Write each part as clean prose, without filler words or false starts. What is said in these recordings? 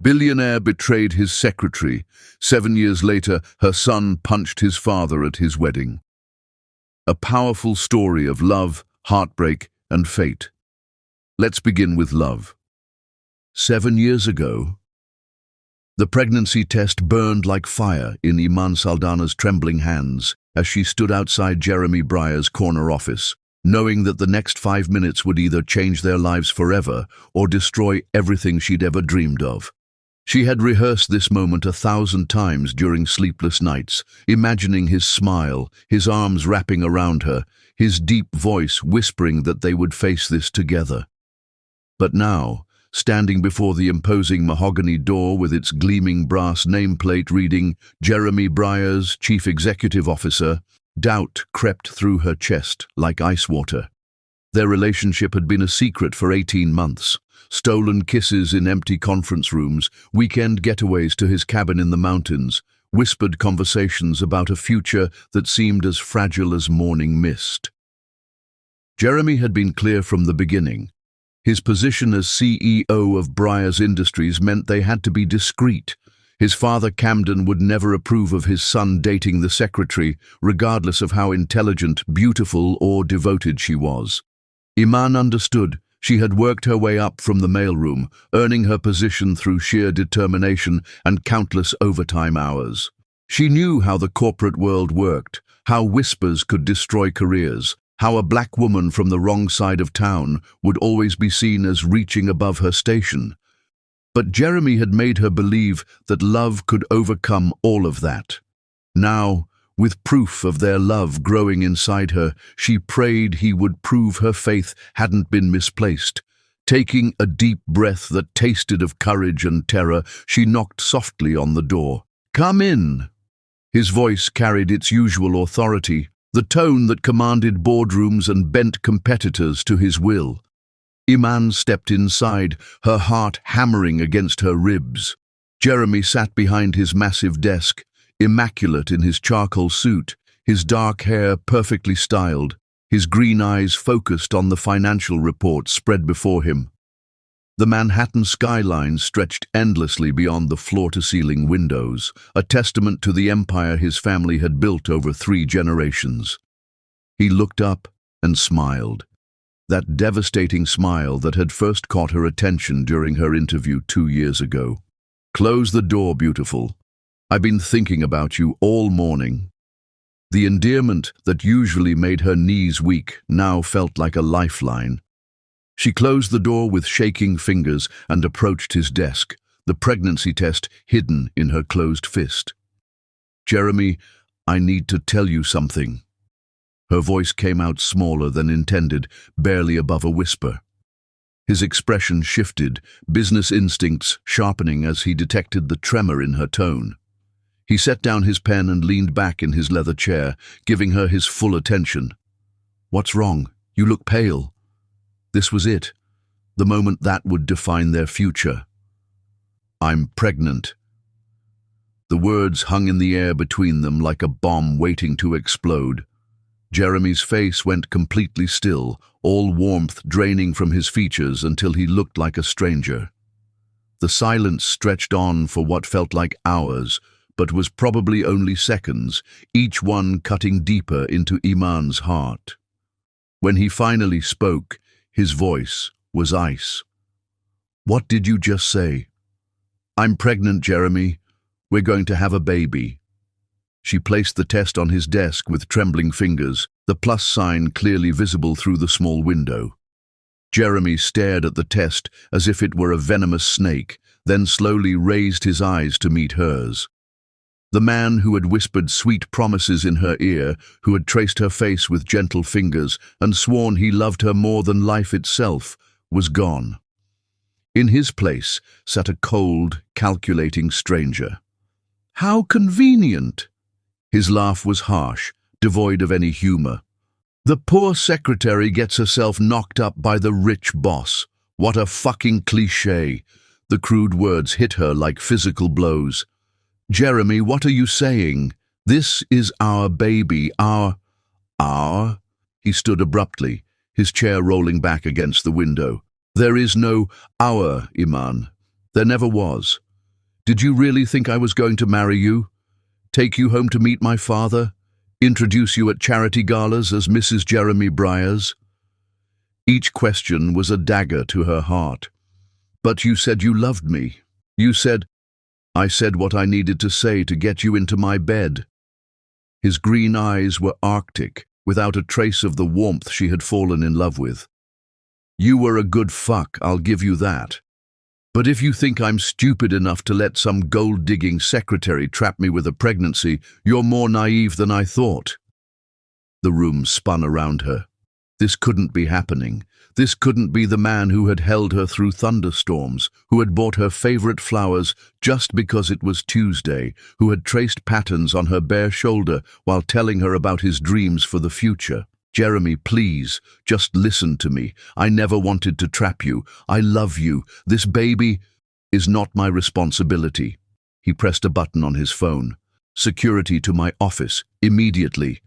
Billionaire betrayed his secretary. 7 years later, her son punched his father at his wedding. A powerful story of love, heartbreak, and fate. Let's begin with love. 7 years ago, the pregnancy test burned like fire in Iman Saldana's trembling hands as she stood outside Jeremy Breyer's corner office, knowing that the next 5 minutes would either change their lives forever or destroy everything she'd ever dreamed of. She had rehearsed this moment 1,000 times during sleepless nights, imagining his smile, his arms wrapping around her, his deep voice whispering that they would face this together. But now, standing before the imposing mahogany door with its gleaming brass nameplate reading Jeremy Breyer's Chief Executive Officer, doubt crept through her chest like ice water. Their relationship had been a secret for 18 months. Stolen kisses in empty conference rooms, weekend getaways to his cabin in the mountains, whispered conversations about a future that seemed as fragile as morning mist. Jeremy had been clear from the beginning. His position as CEO of Breyer's Industries meant they had to be discreet. His father Camden would never approve of his son dating the secretary, regardless of how intelligent, beautiful, or devoted she was. Iman understood. She had worked her way up from the mailroom, earning her position through sheer determination and countless overtime hours. She knew how the corporate world worked, how whispers could destroy careers, how a black woman from the wrong side of town would always be seen as reaching above her station. But Jeremy had made her believe that love could overcome all of that. Now, with proof of their love growing inside her, she prayed he would prove her faith hadn't been misplaced. Taking a deep breath that tasted of courage and terror, she knocked softly on the door. "Come in." His voice carried its usual authority, the tone that commanded boardrooms and bent competitors to his will. Iman stepped inside, her heart hammering against her ribs. Jeremy sat behind his massive desk, immaculate in his charcoal suit, his dark hair perfectly styled, his green eyes focused on the financial reports spread before him. The Manhattan skyline stretched endlessly beyond the floor-to-ceiling windows, a testament to the empire his family had built over 3 generations. He looked up and smiled, that devastating smile that had first caught her attention during her interview 2 years ago. "Close the door, beautiful. I've been thinking about you all morning." The endearment that usually made her knees weak now felt like a lifeline. She closed the door with shaking fingers and approached his desk, the pregnancy test hidden in her closed fist. "Jeremy, I need to tell you something." Her voice came out smaller than intended, barely above a whisper. His expression shifted, business instincts sharpening as he detected the tremor in her tone. He set down his pen and leaned back in his leather chair, giving her his full attention. "What's wrong? You look pale." This was it, the moment that would define their future. "I'm pregnant." The words hung in the air between them like a bomb waiting to explode. Jeremy's face went completely still, all warmth draining from his features until he looked like a stranger. The silence stretched on for what felt like hours, but was probably only seconds, each one cutting deeper into Iman's heart. When he finally spoke, his voice was ice. "What did you just say?" "I'm pregnant, Jeremy. We're going to have a baby." She placed the test on his desk with trembling fingers, the plus sign clearly visible through the small window. Jeremy stared at the test as if it were a venomous snake, then slowly raised his eyes to meet hers. The man who had whispered sweet promises in her ear, who had traced her face with gentle fingers and sworn he loved her more than life itself, was gone. In his place sat a cold, calculating stranger. "How convenient!" His laugh was harsh, devoid of any humor. "The poor secretary gets herself knocked up by the rich boss. What a fucking cliché." The crude words hit her like physical blows. "Jeremy, what are you saying? This is our baby, our..." He stood abruptly, his chair rolling back against the window. "There is no our, Iman. There never was. Did you really think I was going to marry you? Take you home to meet my father? Introduce you at charity galas as Mrs. Jeremy Briars? Each question was a dagger to her heart. But you said you loved me. You said, I said what I needed to say to get you into my bed. His green eyes were arctic, without a trace of the warmth she had fallen in love with. You were a good fuck, I'll give you that. But if you think I'm stupid enough to let some gold-digging secretary trap me with a pregnancy, you're more naive than I thought. The room spun around her. This couldn't be happening. This couldn't be the man who had held her through thunderstorms, who had bought her favorite flowers just because it was Tuesday, who had traced patterns on her bare shoulder while telling her about his dreams for the future. Jeremy, please, just listen to me. I never wanted to trap you. I love you. This baby is not my responsibility. He pressed a button on his phone. Security to my office, immediately.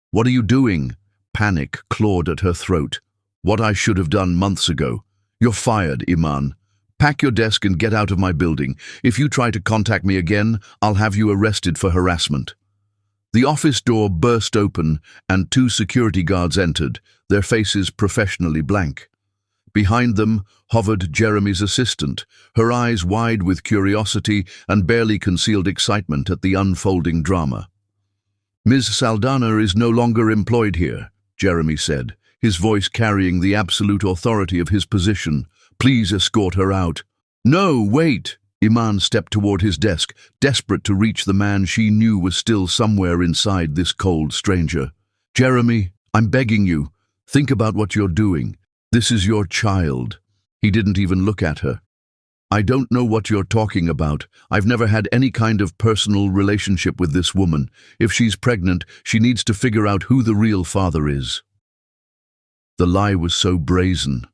What are you doing? Panic clawed at her throat. What I should have done months ago. You're fired, Iman. Pack your desk and get out of my building. If you try to contact me again, I'll have you arrested for harassment. The office door burst open and 2 security guards entered, their faces professionally blank. Behind them hovered Jeremy's assistant, her eyes wide with curiosity and barely concealed excitement at the unfolding drama. Ms. Saldana is no longer employed here, Jeremy said, his voice carrying the absolute authority of his position. Please escort her out. No, wait! Iman stepped toward his desk, desperate to reach the man she knew was still somewhere inside this cold stranger. Jeremy, I'm begging you, think about what you're doing. This is your child. He didn't even look at her. I don't know what you're talking about. I've never had any kind of personal relationship with this woman. If she's pregnant, she needs to figure out who the real father is. The lie was so brazen,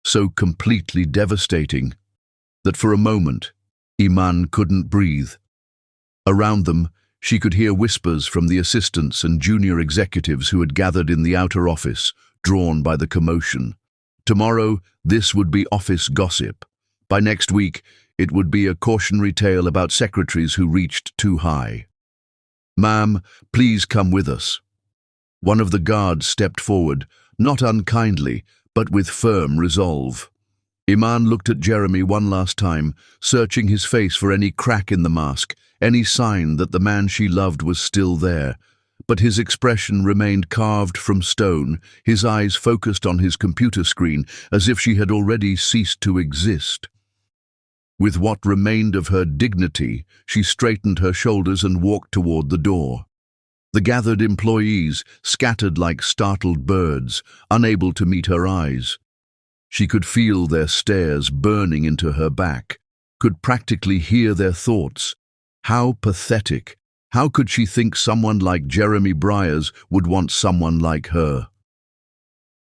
so completely devastating, that for a moment, Iman couldn't breathe. Around them, she could hear whispers from the assistants and junior executives who had gathered in the outer office, drawn by the commotion. Tomorrow, this would be office gossip. By next week, it would be a cautionary tale about secretaries who reached too high. Ma'am, please come with us. One of the guards stepped forward, not unkindly, but with firm resolve. Iman looked at Jeremy one last time, searching his face for any crack in the mask, any sign that the man she loved was still there. But his expression remained carved from stone, his eyes focused on his computer screen, as if she had already ceased to exist. With what remained of her dignity, she straightened her shoulders and walked toward the door. The gathered employees scattered like startled birds, unable to meet her eyes. She could feel their stares burning into her back, could practically hear their thoughts. How pathetic! How could she think someone like Jeremy Briars would want someone like her?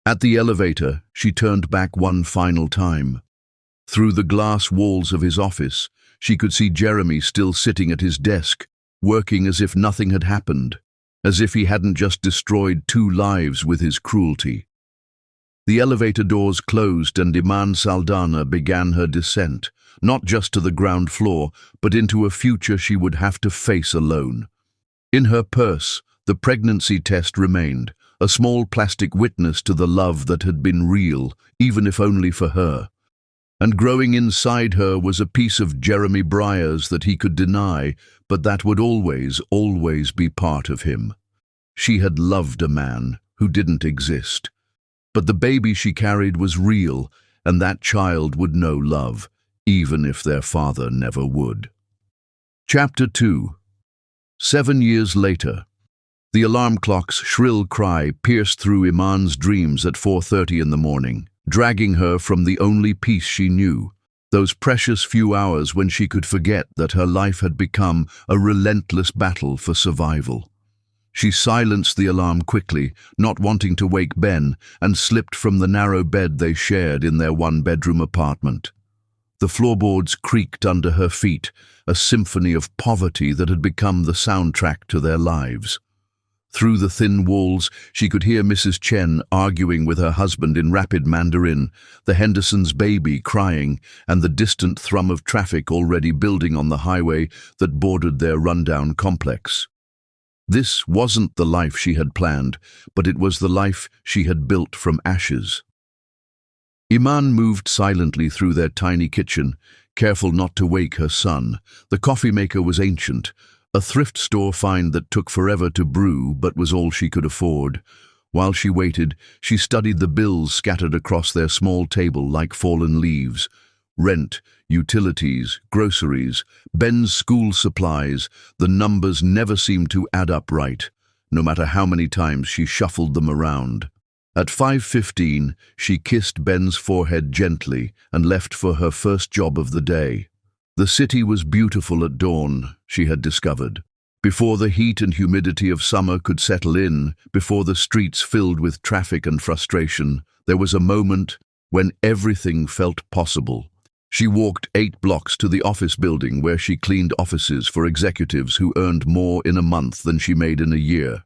At the elevator, she turned back one final time. Through the glass walls of his office, she could see Jeremy still sitting at his desk, working as if nothing had happened, as if he hadn't just destroyed 2 lives with his cruelty. The elevator doors closed and Iman Saldana began her descent, not just to the ground floor, but into a future she would have to face alone. In her purse, the pregnancy test remained, a small plastic witness to the love that had been real, even if only for her. And growing inside her was a piece of Jeremy Briars that he could deny, but that would always, always be part of him. She had loved a man who didn't exist. But the baby she carried was real, and that child would know love, even if their father never would. Chapter 2. 7 years later. The alarm clock's shrill cry pierced through Iman's dreams at 4:30 in the morning, dragging her from the only peace she knew, those precious few hours when she could forget that her life had become a relentless battle for survival. She silenced the alarm quickly, not wanting to wake Ben, and slipped from the narrow bed they shared in their 1-bedroom apartment. The floorboards creaked under her feet, a symphony of poverty that had become the soundtrack to their lives. Through the thin walls, she could hear Mrs. Chen arguing with her husband in rapid Mandarin, the Hendersons' baby crying, and the distant thrum of traffic already building on the highway that bordered their rundown complex. This wasn't the life she had planned, but it was the life she had built from ashes. Iman moved silently through their tiny kitchen, careful not to wake her son. The coffee maker was ancient, a thrift store find that took forever to brew but was all she could afford. While she waited, she studied the bills scattered across their small table like fallen leaves. Rent, utilities, groceries, Ben's school supplies, the numbers never seemed to add up right, no matter how many times she shuffled them around. At 5:15, she kissed Ben's forehead gently and left for her first job of the day. The city was beautiful at dawn, she had discovered. Before the heat and humidity of summer could settle in, before the streets filled with traffic and frustration, there was a moment when everything felt possible. She walked 8 blocks to the office building where she cleaned offices for executives who earned more in a month than she made in a year.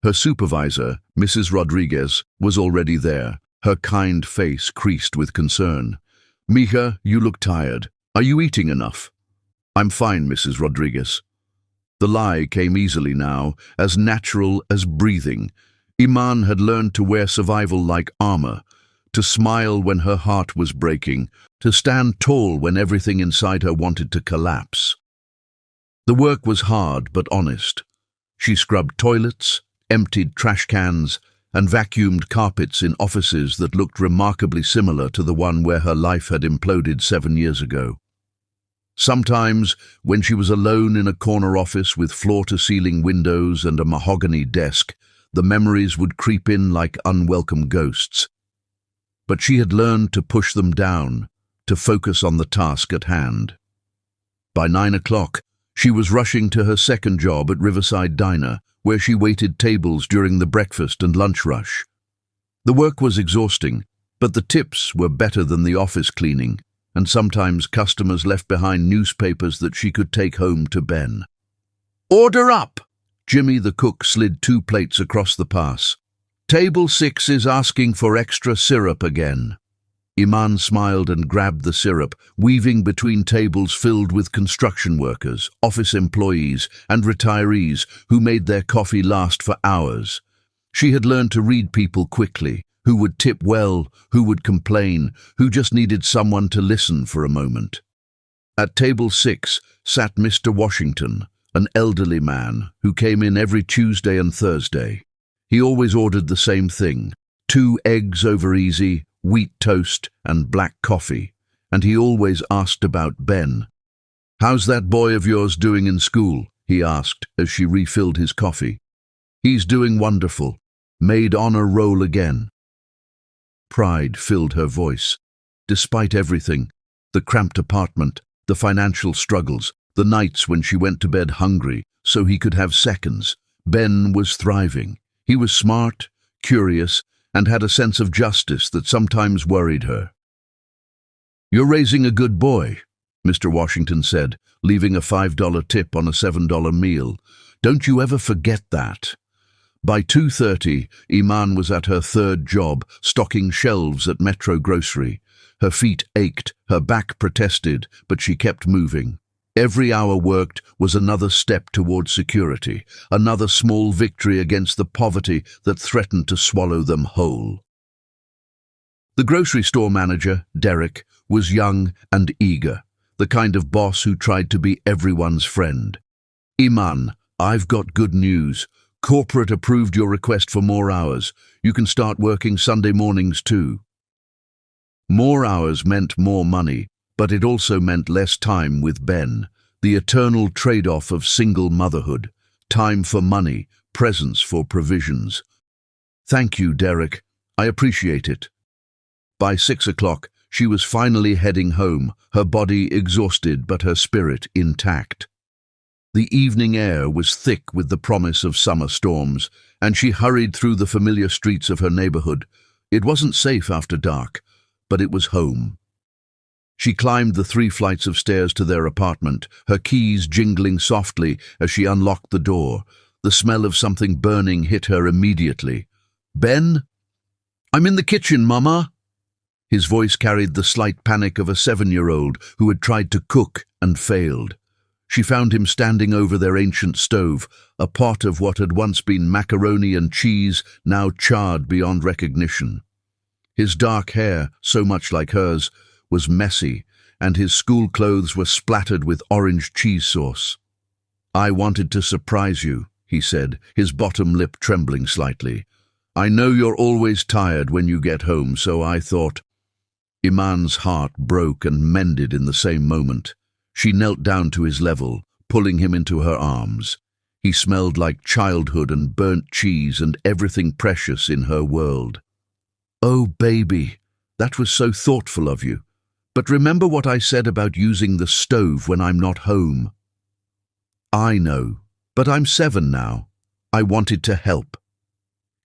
Her supervisor, Mrs. Rodriguez, was already there, her kind face creased with concern. "Mija, you look tired. Are you eating enough?" "I'm fine, Mrs. Rodriguez." The lie came easily now, as natural as breathing. Iman had learned to wear survival like armor, to smile when her heart was breaking, to stand tall when everything inside her wanted to collapse. The work was hard but honest. She scrubbed toilets, emptied trash cans, and vacuumed carpets in offices that looked remarkably similar to the one where her life had imploded 7 years ago. Sometimes, when she was alone in a corner office with floor-to-ceiling windows and a mahogany desk, the memories would creep in like unwelcome ghosts. But she had learned to push them down, to focus on the task at hand. By 9 o'clock, she was rushing to her second job at Riverside Diner, where she waited tables during the breakfast and lunch rush. The work was exhausting, but the tips were better than the office cleaning, and sometimes customers left behind newspapers that she could take home to Ben. "Order up!" Jimmy the cook slid 2 plates across the pass. "Table 6 is asking for extra syrup again." Iman smiled and grabbed the syrup, weaving between tables filled with construction workers, office employees, and retirees who made their coffee last for hours. She had learned to read people quickly, who would tip well, who would complain, who just needed someone to listen for a moment. At table 6 sat Mr. Washington, an elderly man who came in every Tuesday and Thursday. He always ordered the same thing: 2 eggs over easy, wheat toast, and black coffee, and he always asked about Ben. "How's that boy of yours doing in school?" he asked as she refilled his coffee. "He's doing wonderful. Made honor roll again." Pride filled her voice. Despite everything, the cramped apartment, the financial struggles, the nights when she went to bed hungry so he could have seconds, Ben was thriving. He was smart, curious, and had a sense of justice that sometimes worried her. "You're raising a good boy," Mr. Washington said, leaving a $5 tip on a $7 meal. "Don't you ever forget that." By 2:30, Iman was at her third job, stocking shelves at Metro Grocery. Her feet ached, her back protested, but she kept moving. Every hour worked was another step toward security, another small victory against the poverty that threatened to swallow them whole. The grocery store manager, Derek, was young and eager, the kind of boss who tried to be everyone's friend. "Iman, I've got good news. Corporate approved your request for more hours. You can start working Sunday mornings too." More hours meant more money, but it also meant less time with Ben, the eternal trade-off of single motherhood, time for money, presence for provisions. "Thank you, Derek. I appreciate it." By 6 o'clock, she was finally heading home, her body exhausted but her spirit intact. The evening air was thick with the promise of summer storms, and she hurried through the familiar streets of her neighborhood. It wasn't safe after dark, but it was home. She climbed the 3 flights of stairs to their apartment, her keys jingling softly as she unlocked the door. The smell of something burning hit her immediately. "Ben? I'm in the kitchen, Mama." His voice carried the slight panic of a 7-year-old who had tried to cook and failed. She found him standing over their ancient stove, a pot of what had once been macaroni and cheese, now charred beyond recognition. His dark hair, so much like hers, was messy, and his school clothes were splattered with orange cheese sauce. "I wanted to surprise you," he said, his bottom lip trembling slightly. "I know you're always tired when you get home, so I thought—" Iman's heart broke and mended in the same moment. She knelt down to his level, pulling him into her arms. He smelled like childhood and burnt cheese and everything precious in her world. "Oh, baby, that was so thoughtful of you. But remember what I said about using the stove when I'm not home?" "I know, but I'm 7 now. I wanted to help."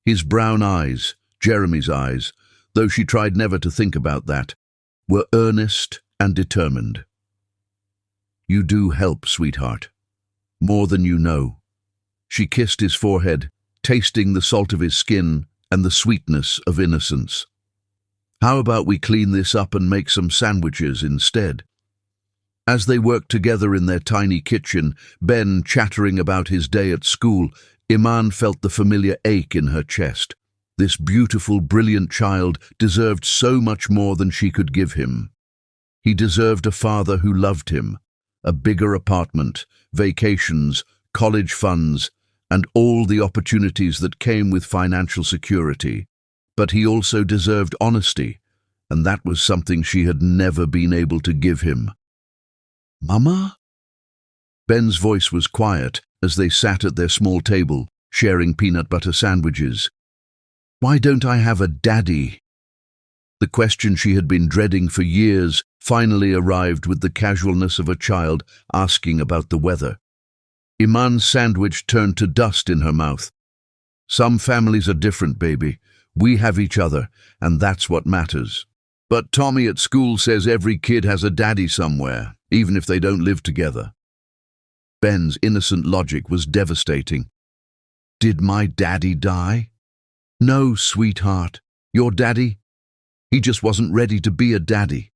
His brown eyes, Jeremy's eyes, though she tried never to think about that, were earnest and determined. "You do help, sweetheart. More than you know." She kissed his forehead, tasting the salt of his skin and the sweetness of innocence. "How about we clean this up and make some sandwiches instead?" As they worked together in their tiny kitchen, Ben chattering about his day at school, Iman felt the familiar ache in her chest. This beautiful, brilliant child deserved so much more than she could give him. He deserved a father who loved him, a bigger apartment, vacations, college funds, and all the opportunities that came with financial security. But he also deserved honesty, and that was something she had never been able to give him. "Mama?" Ben's voice was quiet as they sat at their small table, sharing peanut butter sandwiches. "Why don't I have a daddy?" The question she had been dreading for years finally arrived with the casualness of a child asking about the weather. Iman's sandwich turned to dust in her mouth. "Some families are different, baby. We have each other, and that's what matters. But Tommy at school says every kid has a daddy somewhere, even if they don't live together." Ben's innocent logic was devastating. "Did my daddy die?" "No, sweetheart. Your daddy? He just wasn't ready to be a daddy."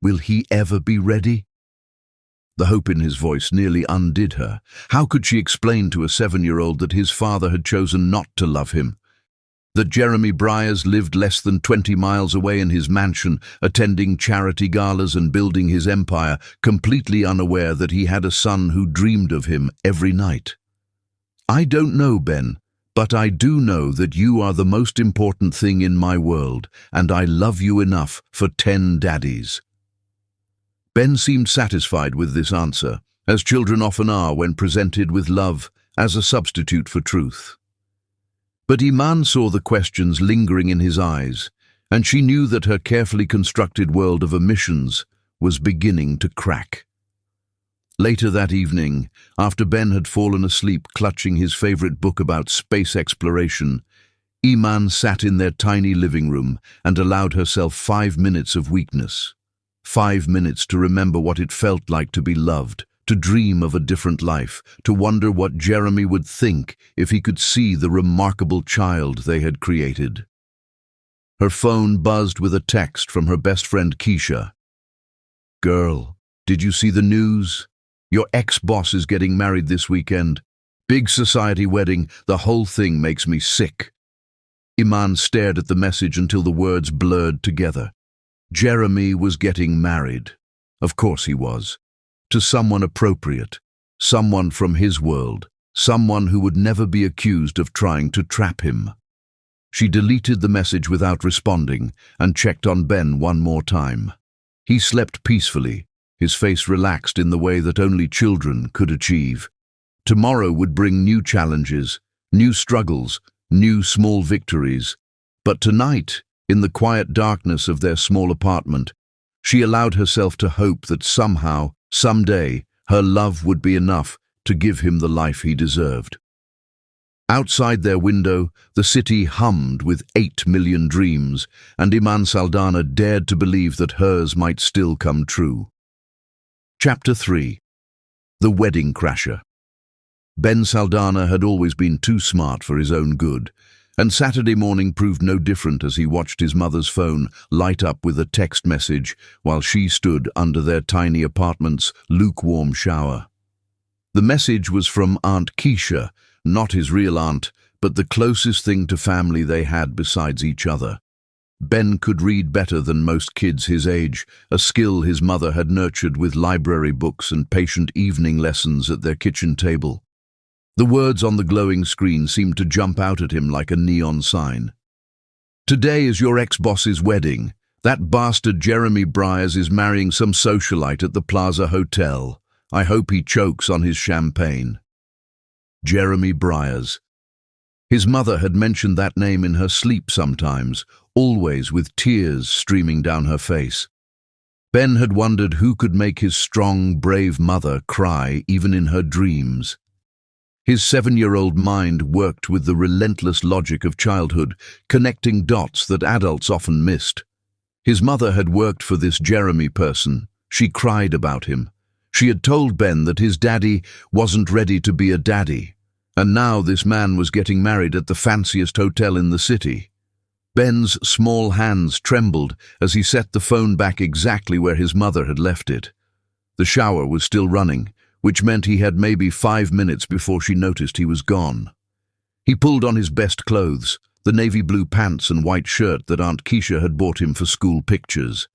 "Will he ever be ready?" The hope in his voice nearly undid her. How could she explain to a 7-year-old that his father had chosen not to love him? That Jeremy Briers lived less than 20 miles away in his mansion, attending charity galas and building his empire, completely unaware that he had a son who dreamed of him every night. "I don't know, Ben, but I do know that you are the most important thing in my world, and I love you enough for 10 daddies." Ben seemed satisfied with this answer, as children often are when presented with love as a substitute for truth. But Iman saw the questions lingering in his eyes, and she knew that her carefully constructed world of omissions was beginning to crack. Later that evening, after Ben had fallen asleep clutching his favorite book about space exploration, Iman sat in their tiny living room and allowed herself 5 minutes of weakness. 5 minutes to remember what it felt like to be loved, to dream of a different life, to wonder what Jeremy would think if he could see the remarkable child they had created. Her phone buzzed with a text from her best friend Keisha. "Girl, did you see the news? Your ex-boss is getting married this weekend. Big society wedding, the whole thing makes me sick." Iman stared at the message until the words blurred together. Jeremy was getting married. Of course he was. To someone appropriate, someone from his world, someone who would never be accused of trying to trap him. She deleted the message without responding and checked on Ben one more time. He slept peacefully, his face relaxed in the way that only children could achieve. Tomorrow would bring new challenges, new struggles, new small victories. But tonight, in the quiet darkness of their small apartment, she allowed herself to hope that somehow, someday, her love would be enough to give him the life he deserved. Outside their window, the city hummed with 8 million dreams, and Iman Saldana dared to believe that hers might still come true. Chapter 3. The Wedding Crasher. Ben Saldana had always been too smart for his own good, and Saturday morning proved no different as he watched his mother's phone light up with a text message while she stood under their tiny apartment's lukewarm shower. The message was from Aunt Keisha, not his real aunt, but the closest thing to family they had besides each other. Ben could read better than most kids his age, a skill his mother had nurtured with library books and patient evening lessons at their kitchen table. The words on the glowing screen seemed to jump out at him like a neon sign. "Today is your ex-boss's wedding. That bastard Jeremy Briers is marrying some socialite at the Plaza Hotel. I hope he chokes on his champagne." Jeremy Briers. His mother had mentioned that name in her sleep sometimes, always with tears streaming down her face. Ben had wondered who could make his strong, brave mother cry even in her dreams. His 7-year-old mind worked with the relentless logic of childhood, connecting dots that adults often missed. His mother had worked for this Jeremy person. She cried about him. She had told Ben that his daddy wasn't ready to be a daddy, and now this man was getting married at the fanciest hotel in the city. Ben's small hands trembled as he set the phone back exactly where his mother had left it. The shower was still running, which meant he had maybe 5 minutes before she noticed he was gone. He pulled on his best clothes, the navy blue pants and white shirt that Aunt Keisha had bought him for school pictures.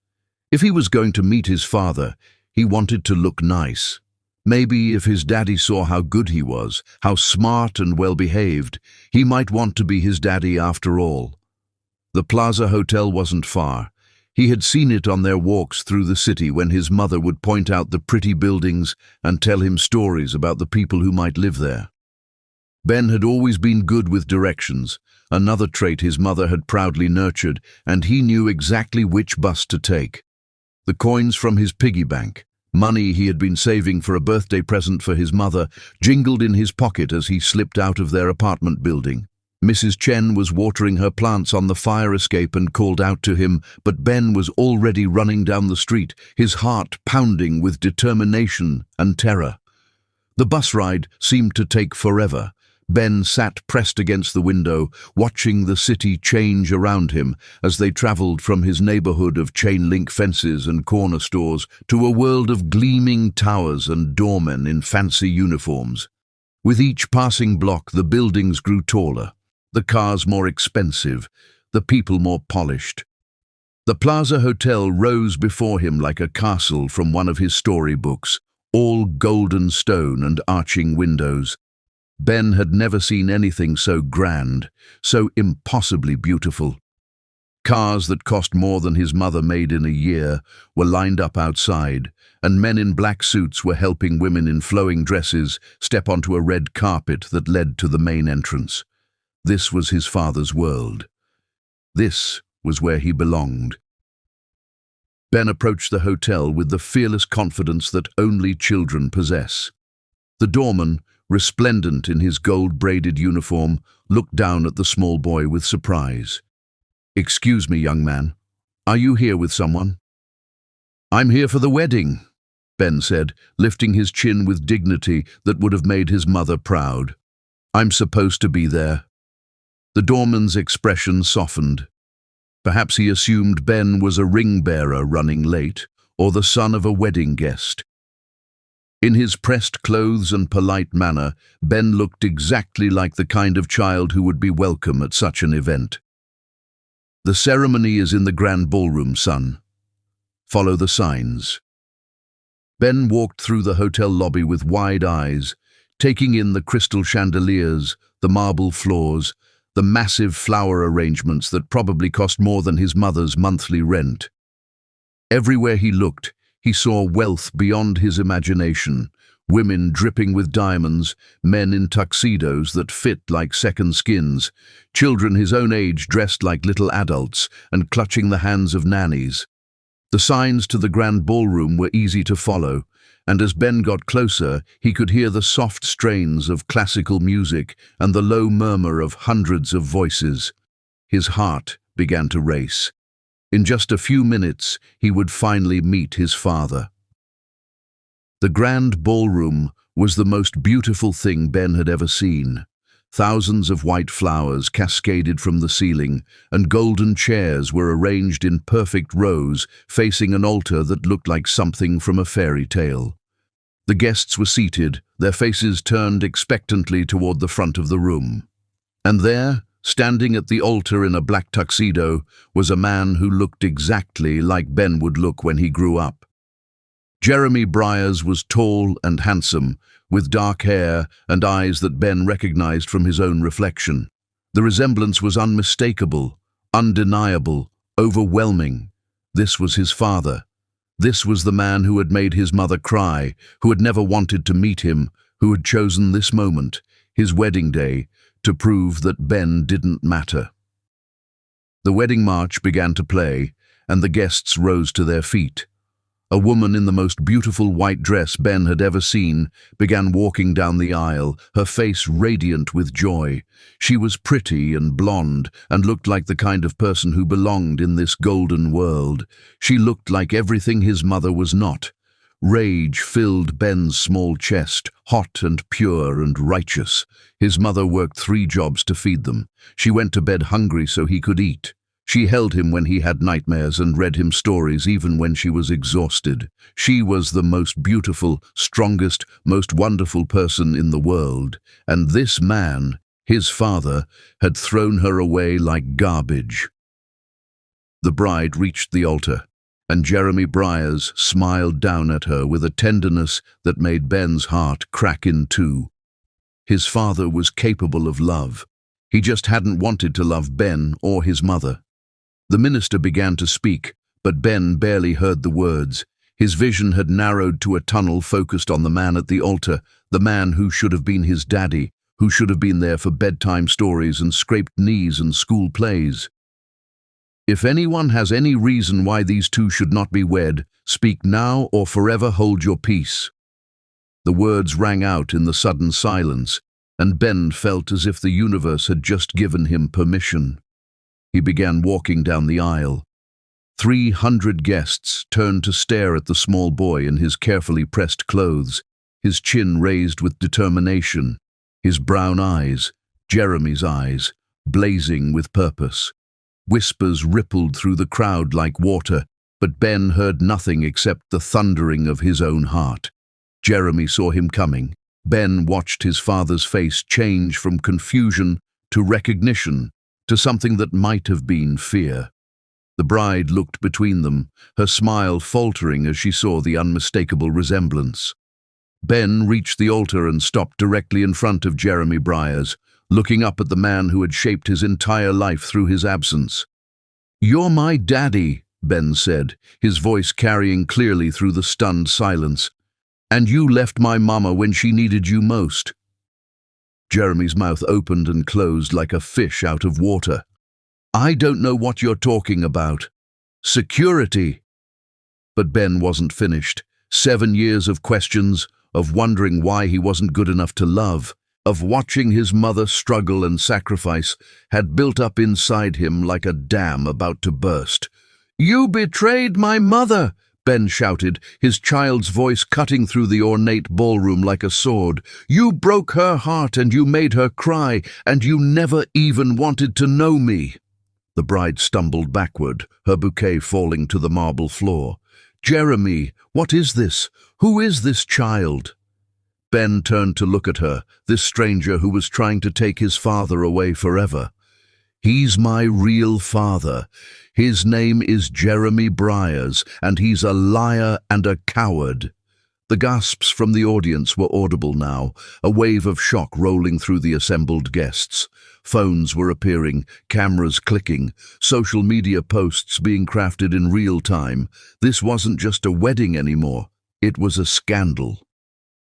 If he was going to meet his father, he wanted to look nice. Maybe if his daddy saw how good he was, how smart and well-behaved, he might want to be his daddy after all. The Plaza Hotel wasn't far. He had seen it on their walks through the city when his mother would point out the pretty buildings and tell him stories about the people who might live there. Ben had always been good with directions, another trait his mother had proudly nurtured, and he knew exactly which bus to take. The coins from his piggy bank, money he had been saving for a birthday present for his mother, jingled in his pocket as he slipped out of their apartment building. Mrs. Chen was watering her plants on the fire escape and called out to him, but Ben was already running down the street, his heart pounding with determination and terror. The bus ride seemed to take forever. Ben sat pressed against the window, watching the city change around him as they traveled from his neighborhood of chain-link fences and corner stores to a world of gleaming towers and doormen in fancy uniforms. With each passing block, the buildings grew taller, the cars more expensive, the people more polished. The Plaza Hotel rose before him like a castle from one of his storybooks, all golden stone and arching windows. Ben had never seen anything so grand, so impossibly beautiful. Cars that cost more than his mother made in a year were lined up outside, and men in black suits were helping women in flowing dresses step onto a red carpet that led to the main entrance. This was his father's world. This was where he belonged. Ben approached the hotel with the fearless confidence that only children possess. The doorman, resplendent in his gold-braided uniform, looked down at the small boy with surprise. "Excuse me, young man. Are you here with someone?" "I'm here for the wedding," Ben said, lifting his chin with dignity that would have made his mother proud. "I'm supposed to be there." The doorman's expression softened. Perhaps he assumed Ben was a ring-bearer running late, or the son of a wedding guest. In his pressed clothes and polite manner, Ben looked exactly like the kind of child who would be welcome at such an event. "The ceremony is in the grand ballroom, son. Follow the signs." Ben walked through the hotel lobby with wide eyes, taking in the crystal chandeliers, the marble floors, the massive flower arrangements that probably cost more than his mother's monthly rent. Everywhere he looked, he saw wealth beyond his imagination, women dripping with diamonds, men in tuxedos that fit like second skins, children his own age dressed like little adults and clutching the hands of nannies. The signs to the grand ballroom were easy to follow, and as Ben got closer, he could hear the soft strains of classical music and the low murmur of hundreds of voices. His heart began to race. In just a few minutes, he would finally meet his father. The grand ballroom was the most beautiful thing Ben had ever seen. Thousands of white flowers cascaded from the ceiling, and golden chairs were arranged in perfect rows, facing an altar that looked like something from a fairy tale. The guests were seated, their faces turned expectantly toward the front of the room. And there, standing at the altar in a black tuxedo, was a man who looked exactly like Ben would look when he grew up. Jeremy Briars was tall and handsome, with dark hair and eyes that Ben recognized from his own reflection. The resemblance was unmistakable, undeniable, overwhelming. This was his father. This was the man who had made his mother cry, who had never wanted to meet him, who had chosen this moment, his wedding day, to prove that Ben didn't matter. The wedding march began to play, and the guests rose to their feet. A woman in the most beautiful white dress Ben had ever seen began walking down the aisle, her face radiant with joy. She was pretty and blonde and looked like the kind of person who belonged in this golden world. She looked like everything his mother was not. Rage filled Ben's small chest, hot and pure and righteous. His mother worked 3 jobs to feed them. She went to bed hungry so he could eat. She held him when he had nightmares and read him stories even when she was exhausted. She was the most beautiful, strongest, most wonderful person in the world, and this man, his father, had thrown her away like garbage. The bride reached the altar, and Jeremy Briars smiled down at her with a tenderness that made Ben's heart crack in two. His father was capable of love. He just hadn't wanted to love Ben or his mother. The minister began to speak, but Ben barely heard the words. His vision had narrowed to a tunnel focused on the man at the altar, the man who should have been his daddy, who should have been there for bedtime stories and scraped knees and school plays. If anyone has any reason why these two should not be wed, speak now or forever hold your peace. The words rang out in the sudden silence, and Ben felt as if the universe had just given him permission. He began walking down the aisle. 300 guests turned to stare at the small boy in his carefully pressed clothes, his chin raised with determination, his brown eyes, Jeremy's eyes, blazing with purpose. Whispers rippled through the crowd like water, but Ben heard nothing except the thundering of his own heart. Jeremy saw him coming. Ben watched his father's face change from confusion to recognition, to something that might have been fear. The bride looked between them, her smile faltering as she saw the unmistakable resemblance. Ben reached the altar and stopped directly in front of Jeremy Briars, looking up at the man who had shaped his entire life through his absence. "You're my daddy," Ben said, his voice carrying clearly through the stunned silence. "And you left my mama when she needed you most." Jeremy's mouth opened and closed like a fish out of water. "I don't know what you're talking about. Security." But Ben wasn't finished. 7 years of questions, of wondering why he wasn't good enough to love, of watching his mother struggle and sacrifice, had built up inside him like a dam about to burst. "You betrayed my mother!" Ben shouted, his child's voice cutting through the ornate ballroom like a sword. "You broke her heart and you made her cry, and you never even wanted to know me." The bride stumbled backward, her bouquet falling to the marble floor. "Jeremy, what is this? Who is this child?" Ben turned to look at her, this stranger who was trying to take his father away forever. "He's my real father. His name is Jeremy Briars, and he's a liar and a coward." The gasps from the audience were audible now, a wave of shock rolling through the assembled guests. Phones were appearing, cameras clicking, social media posts being crafted in real time. This wasn't just a wedding anymore. It was a scandal.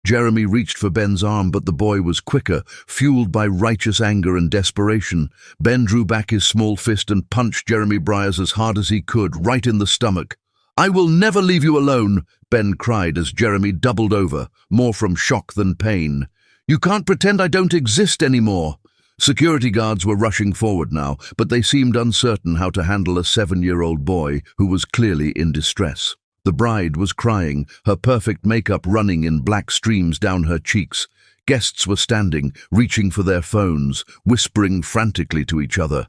Jeremy reached for Ben's arm, but the boy was quicker, fueled by righteous anger and desperation. Ben drew back his small fist and punched Jeremy Briars as hard as he could, right in the stomach. "I will never leave you alone," Ben cried as Jeremy doubled over, more from shock than pain. "You can't pretend I don't exist anymore." Security guards were rushing forward now, but they seemed uncertain how to handle a 7-year-old boy who was clearly in distress. The bride was crying, her perfect makeup running in black streams down her cheeks. Guests were standing, reaching for their phones, whispering frantically to each other.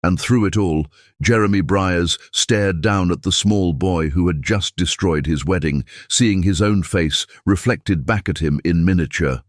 And through it all, Jeremy Briers stared down at the small boy who had just destroyed his wedding, seeing his own face reflected back at him in miniature.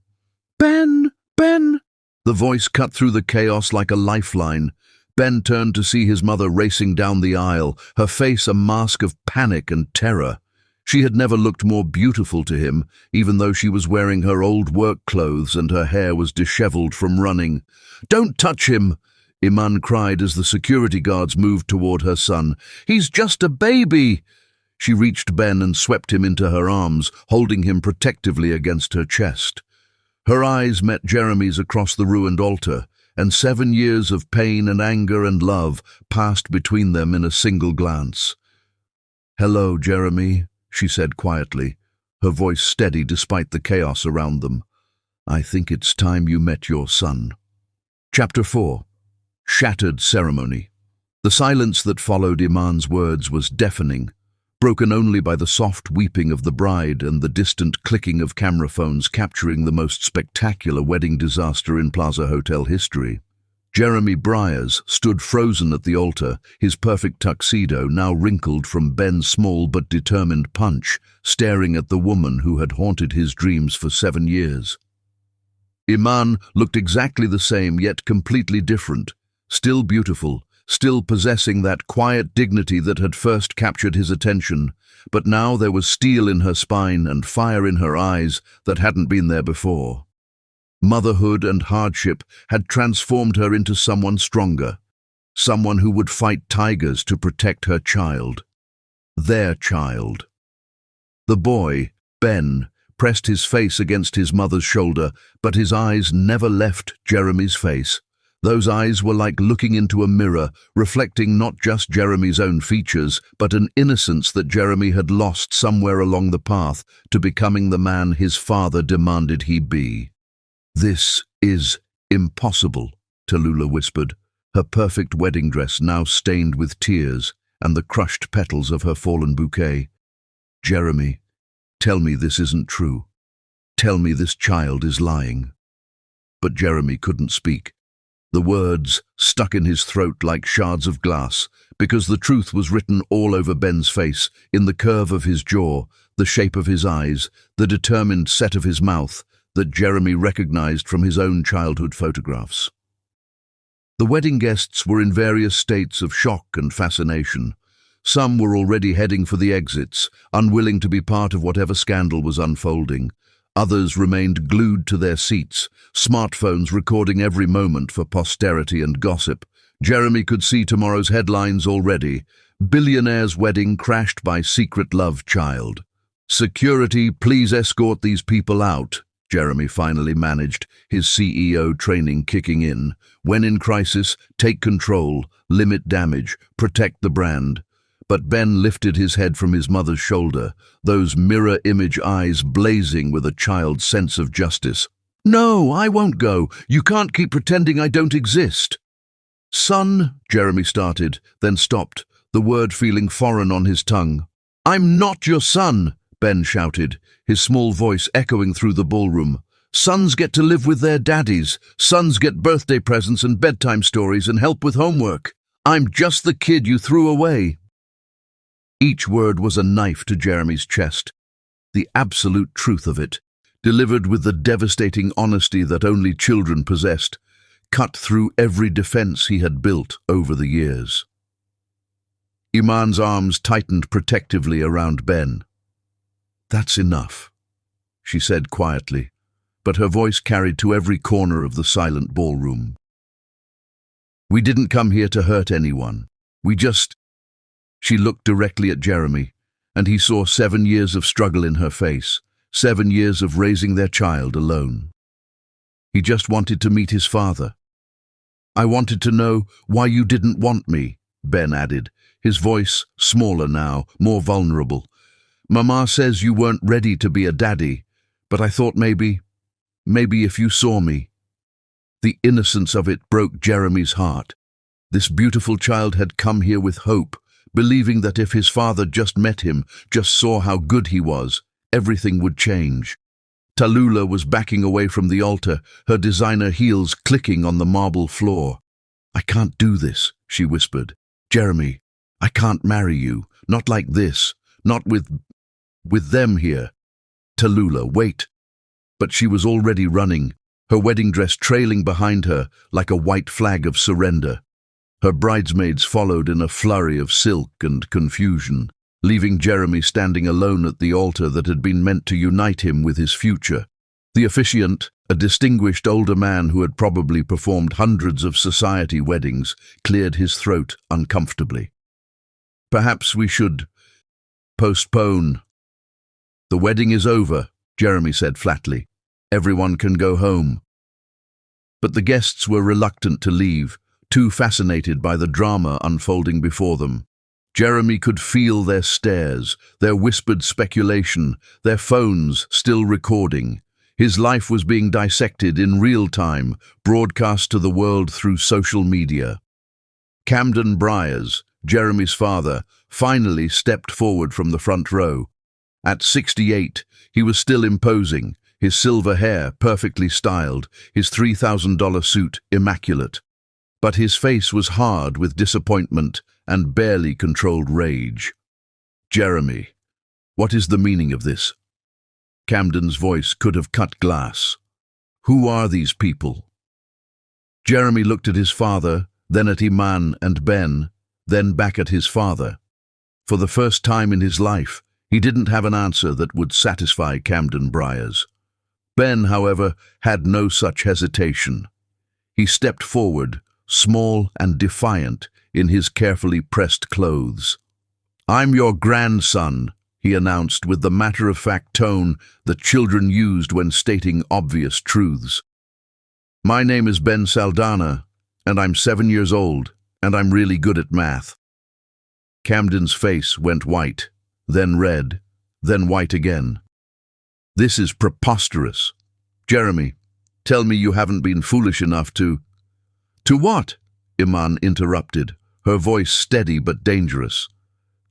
"Ben! Ben!" The voice cut through the chaos like a lifeline. Ben turned to see his mother racing down the aisle, her face a mask of panic and terror. She had never looked more beautiful to him, even though she was wearing her old work clothes and her hair was disheveled from running. "Don't touch him!" Iman cried as the security guards moved toward her son. "He's just a baby!" She reached Ben and swept him into her arms, holding him protectively against her chest. Her eyes met Jeremy's across the ruined altar, and 7 years of pain and anger and love passed between them in a single glance. "Hello, Jeremy," she said quietly, her voice steady despite the chaos around them. "I think it's time you met your son." Chapter 4. Shattered Ceremony. The silence that followed Iman's words was deafening, broken only by the soft weeping of the bride and the distant clicking of camera phones capturing the most spectacular wedding disaster in Plaza Hotel history. Jeremy Briers stood frozen at the altar, his perfect tuxedo now wrinkled from Ben's small but determined punch, staring at the woman who had haunted his dreams for 7 years. Iman looked exactly the same, yet completely different. Still beautiful, still possessing that quiet dignity that had first captured his attention, but now there was steel in her spine and fire in her eyes that hadn't been there before. Motherhood and hardship had transformed her into someone stronger, someone who would fight tigers to protect her child. Their child. The boy, Ben, pressed his face against his mother's shoulder, but his eyes never left Jeremy's face. Those eyes were like looking into a mirror, reflecting not just Jeremy's own features, but an innocence that Jeremy had lost somewhere along the path to becoming the man his father demanded he be. "This is impossible," Tallulah whispered, her perfect wedding dress now stained with tears and the crushed petals of her fallen bouquet. "Jeremy, tell me this isn't true. Tell me this child is lying." But Jeremy couldn't speak. The words stuck in his throat like shards of glass, because the truth was written all over Ben's face, in the curve of his jaw, the shape of his eyes, the determined set of his mouth that Jeremy recognized from his own childhood photographs. The wedding guests were in various states of shock and fascination. Some were already heading for the exits, unwilling to be part of whatever scandal was unfolding. Others remained glued to their seats, smartphones recording every moment for posterity and gossip. Jeremy could see tomorrow's headlines already. "Billionaire's wedding crashed by secret love child." "Security, please escort these people out," Jeremy finally managed, his CEO training kicking in. "When in crisis, take control, limit damage, protect the brand." But Ben lifted his head from his mother's shoulder, those mirror image eyes blazing with a child's sense of justice. "No, I won't go. You can't keep pretending I don't exist." "Son," Jeremy started, then stopped, the word feeling foreign on his tongue. "I'm not your son," Ben shouted, his small voice echoing through the ballroom. "Sons get to live with their daddies. Sons get birthday presents and bedtime stories and help with homework. I'm just the kid you threw away." Each word was a knife to Jeremy's chest, the absolute truth of it, delivered with the devastating honesty that only children possessed, cut through every defense he had built over the years. Iman's arms tightened protectively around Ben. "That's enough," she said quietly, but her voice carried to every corner of the silent ballroom. "We didn't come here to hurt anyone. We just—" She looked directly at Jeremy, and he saw 7 years of struggle in her face, 7 years of raising their child alone. He just wanted to meet his father. "I wanted to know why you didn't want me," Ben added, his voice smaller now, more vulnerable. "Mama says you weren't ready to be a daddy, but I thought maybe if you saw me." The innocence of it broke Jeremy's heart. This beautiful child had come here with hope, believing that if his father just met him, just saw how good he was, everything would change. Tallulah was backing away from the altar, her designer heels clicking on the marble floor. "I can't do this," she whispered. "Jeremy, I can't marry you. Not like this. Not with them here." "Tallulah, wait." But she was already running, her wedding dress trailing behind her like a white flag of surrender. Her bridesmaids followed in a flurry of silk and confusion, leaving Jeremy standing alone at the altar that had been meant to unite him with his future. The officiant, a distinguished older man who had probably performed hundreds of society weddings, cleared his throat uncomfortably. "Perhaps we should postpone." "The wedding is over," Jeremy said flatly. "Everyone can go home." But the guests were reluctant to leave, too fascinated by the drama unfolding before them. Jeremy could feel their stares, their whispered speculation, their phones still recording. His life was being dissected in real time, broadcast to the world through social media. Camden Briers, Jeremy's father, finally stepped forward from the front row. At 68, he was still imposing, his silver hair perfectly styled, his $3,000 suit immaculate. But his face was hard with disappointment and barely controlled rage. "Jeremy, what is the meaning of this?" Camden's voice could have cut glass. "Who are these people?" Jeremy looked at his father, then at Iman and Ben, then back at his father. For the first time in his life, he didn't have an answer that would satisfy Camden Briers. Ben, however, had no such hesitation. He stepped forward, small and defiant in his carefully pressed clothes. "I'm your grandson," he announced with the matter-of-fact tone that children used when stating obvious truths. "My name is Ben Saldana, and I'm 7 years old, and I'm really good at math." Camden's face went white, then red, then white again. "This is preposterous. Jeremy, tell me you haven't been foolish enough to—" "To what?" Iman interrupted, her voice steady but dangerous.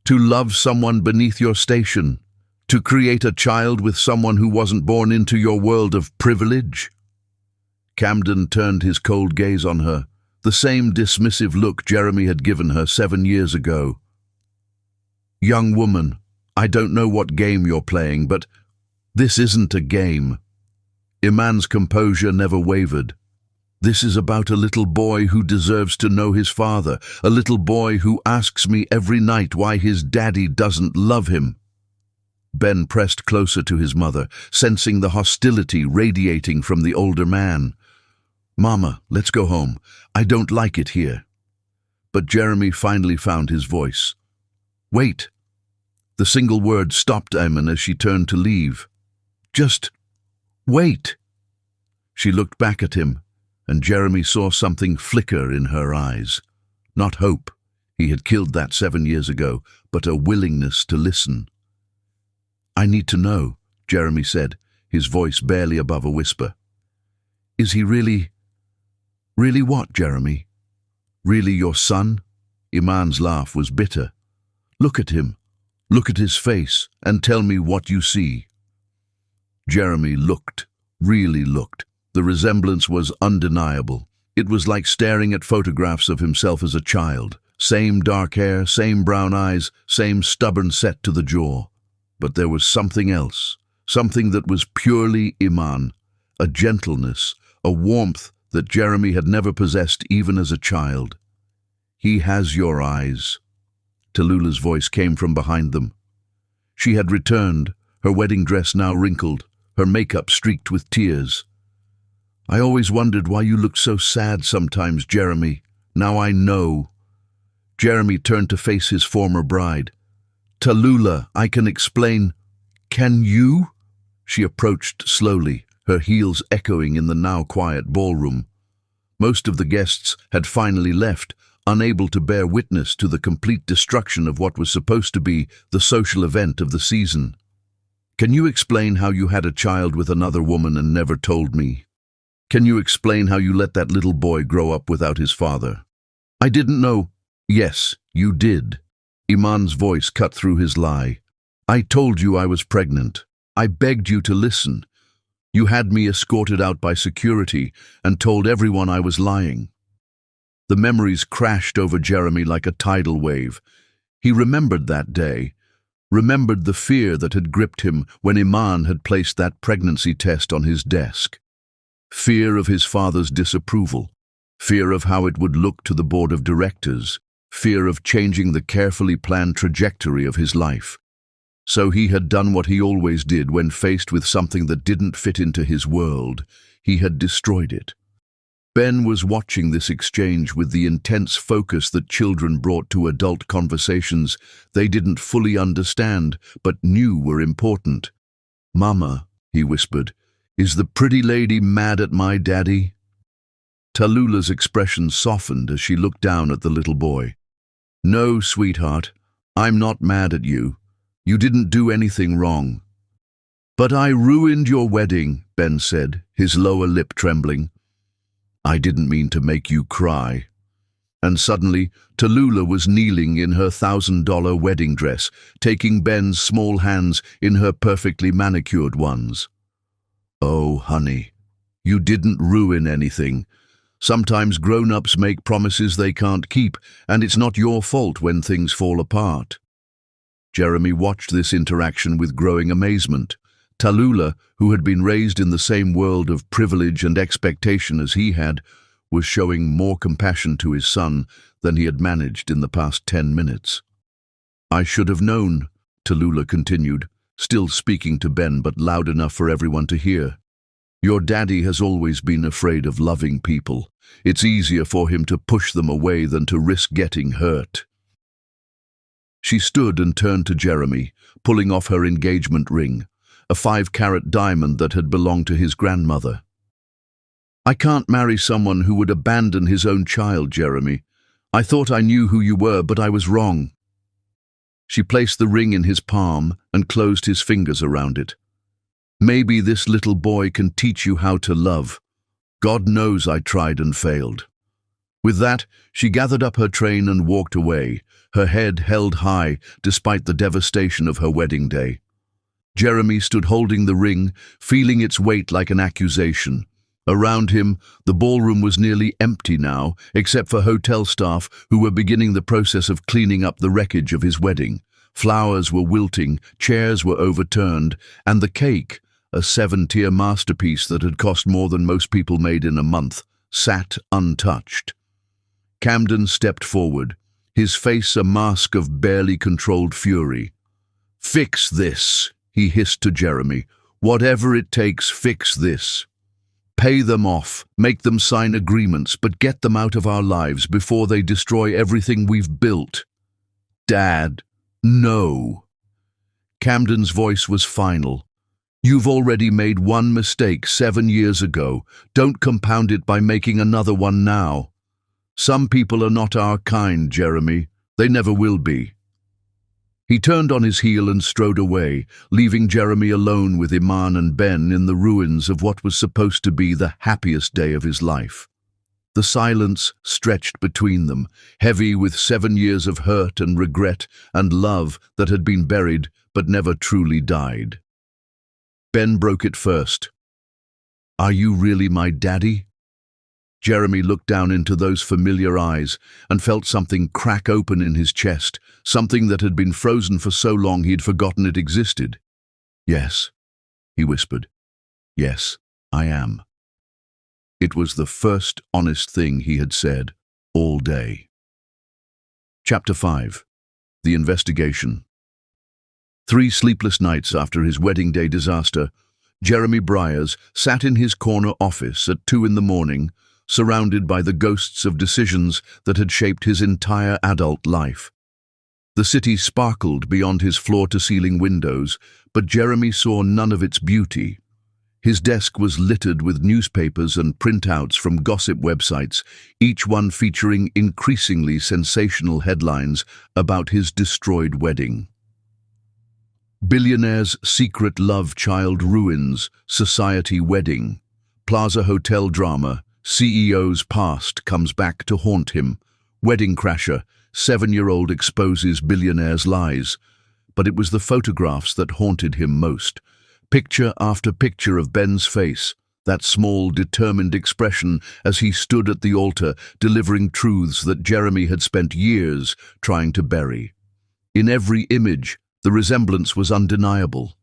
"To love someone beneath your station, to create a child with someone who wasn't born into your world of privilege." Camden turned his cold gaze on her, the same dismissive look Jeremy had given her 7 years ago. "Young woman, I don't know what game you're playing, but this isn't a game." Iman's composure never wavered. "This is about a little boy who deserves to know his father, a little boy who asks me every night why his daddy doesn't love him." Ben pressed closer to his mother, sensing the hostility radiating from the older man. "Mama, let's go home. I don't like it here." But Jeremy finally found his voice. "Wait." The single word stopped Iman as she turned to leave. "Just wait." She looked back at him, and Jeremy saw something flicker in her eyes. Not hope, he had killed that 7 years ago, but a willingness to listen. "I need to know," Jeremy said, his voice barely above a whisper. "Is he really what, Jeremy? Really your son?" Iman's laugh was bitter. "Look at him. Look at his face, and tell me what you see." Jeremy looked, really looked. The resemblance was undeniable. It was like staring at photographs of himself as a child. Same dark hair, same brown eyes, same stubborn set to the jaw. But there was something else, something that was purely Iman, a gentleness, a warmth that Jeremy had never possessed even as a child. "He has your eyes." Tallulah's voice came from behind them. She had returned, her wedding dress now wrinkled, her makeup streaked with tears. "I always wondered why you looked so sad sometimes, Jeremy. Now I know." Jeremy turned to face his former bride. "Tallulah, I can explain." "Can you?" She approached slowly, her heels echoing in the now quiet ballroom. Most of the guests had finally left, unable to bear witness to the complete destruction of what was supposed to be the social event of the season. "Can you explain how you had a child with another woman and never told me? Can you explain how you let that little boy grow up without his father?" "I didn't know." "Yes, you did. Iman's voice cut through his lie. "I told you I was pregnant. I begged you to listen. You had me escorted out by security and told everyone I was lying." The memories crashed over Jeremy like a tidal wave. He remembered that day, remembered the fear that had gripped him when Iman had placed that pregnancy test on his desk. Fear of his father's disapproval, fear of how it would look to the board of directors, fear of changing the carefully planned trajectory of his life. So he had done what he always did when faced with something that didn't fit into his world. He had destroyed it. Ben was watching this exchange with the intense focus that children brought to adult conversations they didn't fully understand but knew were important. "Mama," he whispered, "is the pretty lady mad at my daddy?" Tallulah's expression softened as she looked down at the little boy. "No, sweetheart, I'm not mad at you. You didn't do anything wrong." "But I ruined your wedding," Ben said, his lower lip trembling. "I didn't mean to make you cry." And suddenly, Tallulah was kneeling in her $1,000 wedding dress, taking Ben's small hands in her perfectly manicured ones. "Oh, honey, you didn't ruin anything. Sometimes grown-ups make promises they can't keep, and it's not your fault when things fall apart." Jeremy watched this interaction with growing amazement. Tallulah, who had been raised in the same world of privilege and expectation as he had, was showing more compassion to his son than he had managed in the past 10 minutes. "I should have known," Tallulah continued, still speaking to Ben but loud enough for everyone to hear. "Your daddy has always been afraid of loving people. It's easier for him to push them away than to risk getting hurt." She stood and turned to Jeremy, pulling off her engagement ring, a 5-carat diamond that had belonged to his grandmother. "I can't marry someone who would abandon his own child, Jeremy. I thought I knew who you were, but I was wrong." She placed the ring in his palm and closed his fingers around it. "Maybe this little boy can teach you how to love. God knows I tried and failed." With that, she gathered up her train and walked away, her head held high despite the devastation of her wedding day. Jeremy stood holding the ring, feeling its weight like an accusation. Around him, the ballroom was nearly empty now, except for hotel staff who were beginning the process of cleaning up the wreckage of his wedding. Flowers were wilting, chairs were overturned, and the cake, a 7-tier masterpiece that had cost more than most people made in a month, sat untouched. Camden stepped forward, his face a mask of barely controlled fury. "Fix this," he hissed to Jeremy. "Whatever it takes, fix this. Pay them off, make them sign agreements, but get them out of our lives before they destroy everything we've built." "Dad, no." Camden's voice was final. "You've already made one mistake 7 years ago. Don't compound it by making another one now. Some people are not our kind, Jeremy. They never will be." He turned on his heel and strode away, leaving Jeremy alone with Iman and Ben in the ruins of what was supposed to be the happiest day of his life. The silence stretched between them, heavy with 7 years of hurt and regret and love that had been buried but never truly died. Ben broke it first. "Are you really my daddy?" Jeremy looked down into those familiar eyes and felt something crack open in his chest, something that had been frozen for so long he'd forgotten it existed. "Yes," he whispered. "Yes, I am." It was the first honest thing he had said all day. Chapter 5. The Investigation. 3 sleepless nights after his wedding day disaster, Jeremy Briers sat in his corner office at 2 in the morning, surrounded by the ghosts of decisions that had shaped his entire adult life. The city sparkled beyond his floor-to-ceiling windows, but Jeremy saw none of its beauty. His desk was littered with newspapers and printouts from gossip websites, each one featuring increasingly sensational headlines about his destroyed wedding. Billionaire's secret love child ruins, society wedding. Plaza Hotel drama, CEO's past comes back to haunt him. Wedding crasher, 7-year-old exposes billionaire's lies, but it was the photographs that haunted him most. Picture after picture of Ben's face, that small, determined expression as he stood at the altar delivering truths that Jeremy had spent years trying to bury. In every image, the resemblance was undeniable.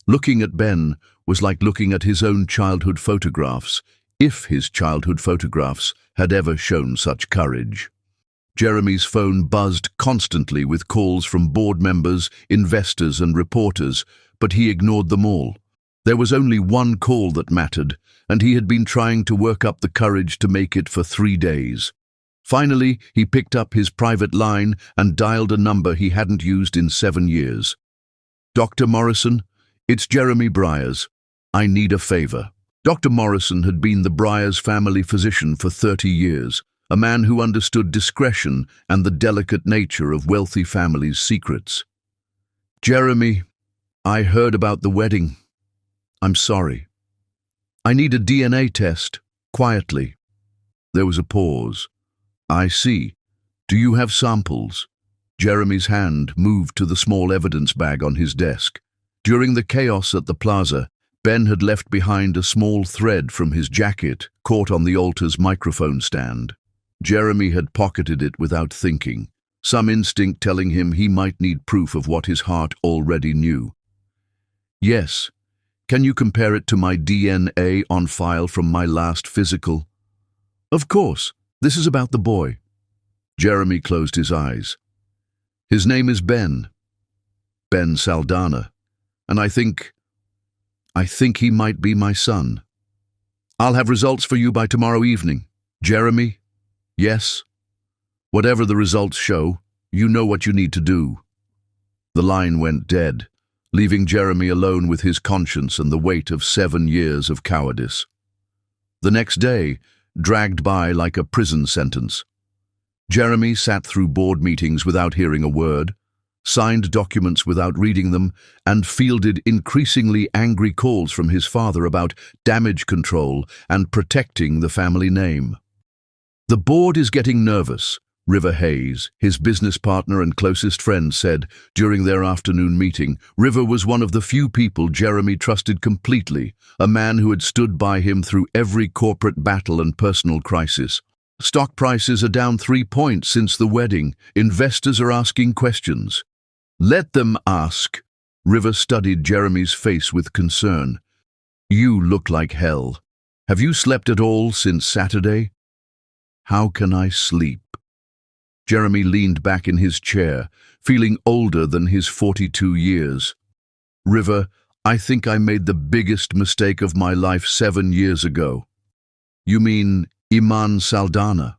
Looking at Ben was like looking at his own childhood photographs, if his childhood photographs had ever shown such courage. Jeremy's phone buzzed constantly with calls from board members, investors and reporters, but he ignored them all. There was only one call that mattered, and he had been trying to work up the courage to make it for 3 days. Finally, he picked up his private line and dialed a number he hadn't used in 7 years. "Dr. Morrison, it's Jeremy Briers. I need a favor." Dr. Morrison had been the Briers family physician for 30 years, a man who understood discretion and the delicate nature of wealthy families' secrets. "Jeremy, I heard about the wedding. I'm sorry. I need a DNA test, quietly." There was a pause. "I see. Do you have samples?" Jeremy's hand moved to the small evidence bag on his desk. During the chaos at the plaza, Ben had left behind a small thread from his jacket caught on the altar's microphone stand. Jeremy had pocketed it without thinking, some instinct telling him he might need proof of what his heart already knew. "Yes. Can you compare it to my DNA on file from my last physical?" "Of course. This is about the boy." Jeremy closed his eyes. "His name is Ben. Ben Saldana. And I think he might be my son. I'll have results for you by tomorrow evening." "Jeremy?" "Yes. Whatever the results show, you know what you need to do." The line went dead, leaving Jeremy alone with his conscience and the weight of 7 years of cowardice. The next day dragged by like a prison sentence. Jeremy sat through board meetings without hearing a word, signed documents without reading them, and fielded increasingly angry calls from his father about damage control and protecting the family name. "The board is getting nervous," River Hayes, his business partner and closest friend, said during their afternoon meeting. River was one of the few people Jeremy trusted completely, a man who had stood by him through every corporate battle and personal crisis. "Stock prices are down 3 points since the wedding. Investors are asking questions." "Let them ask." River studied Jeremy's face with concern. "You look like hell. Have you slept at all since Saturday?" "How can I sleep?" Jeremy leaned back in his chair, feeling older than his 42 years. "River, I think I made the biggest mistake of my life 7 years ago." "You mean Iman Saldana?"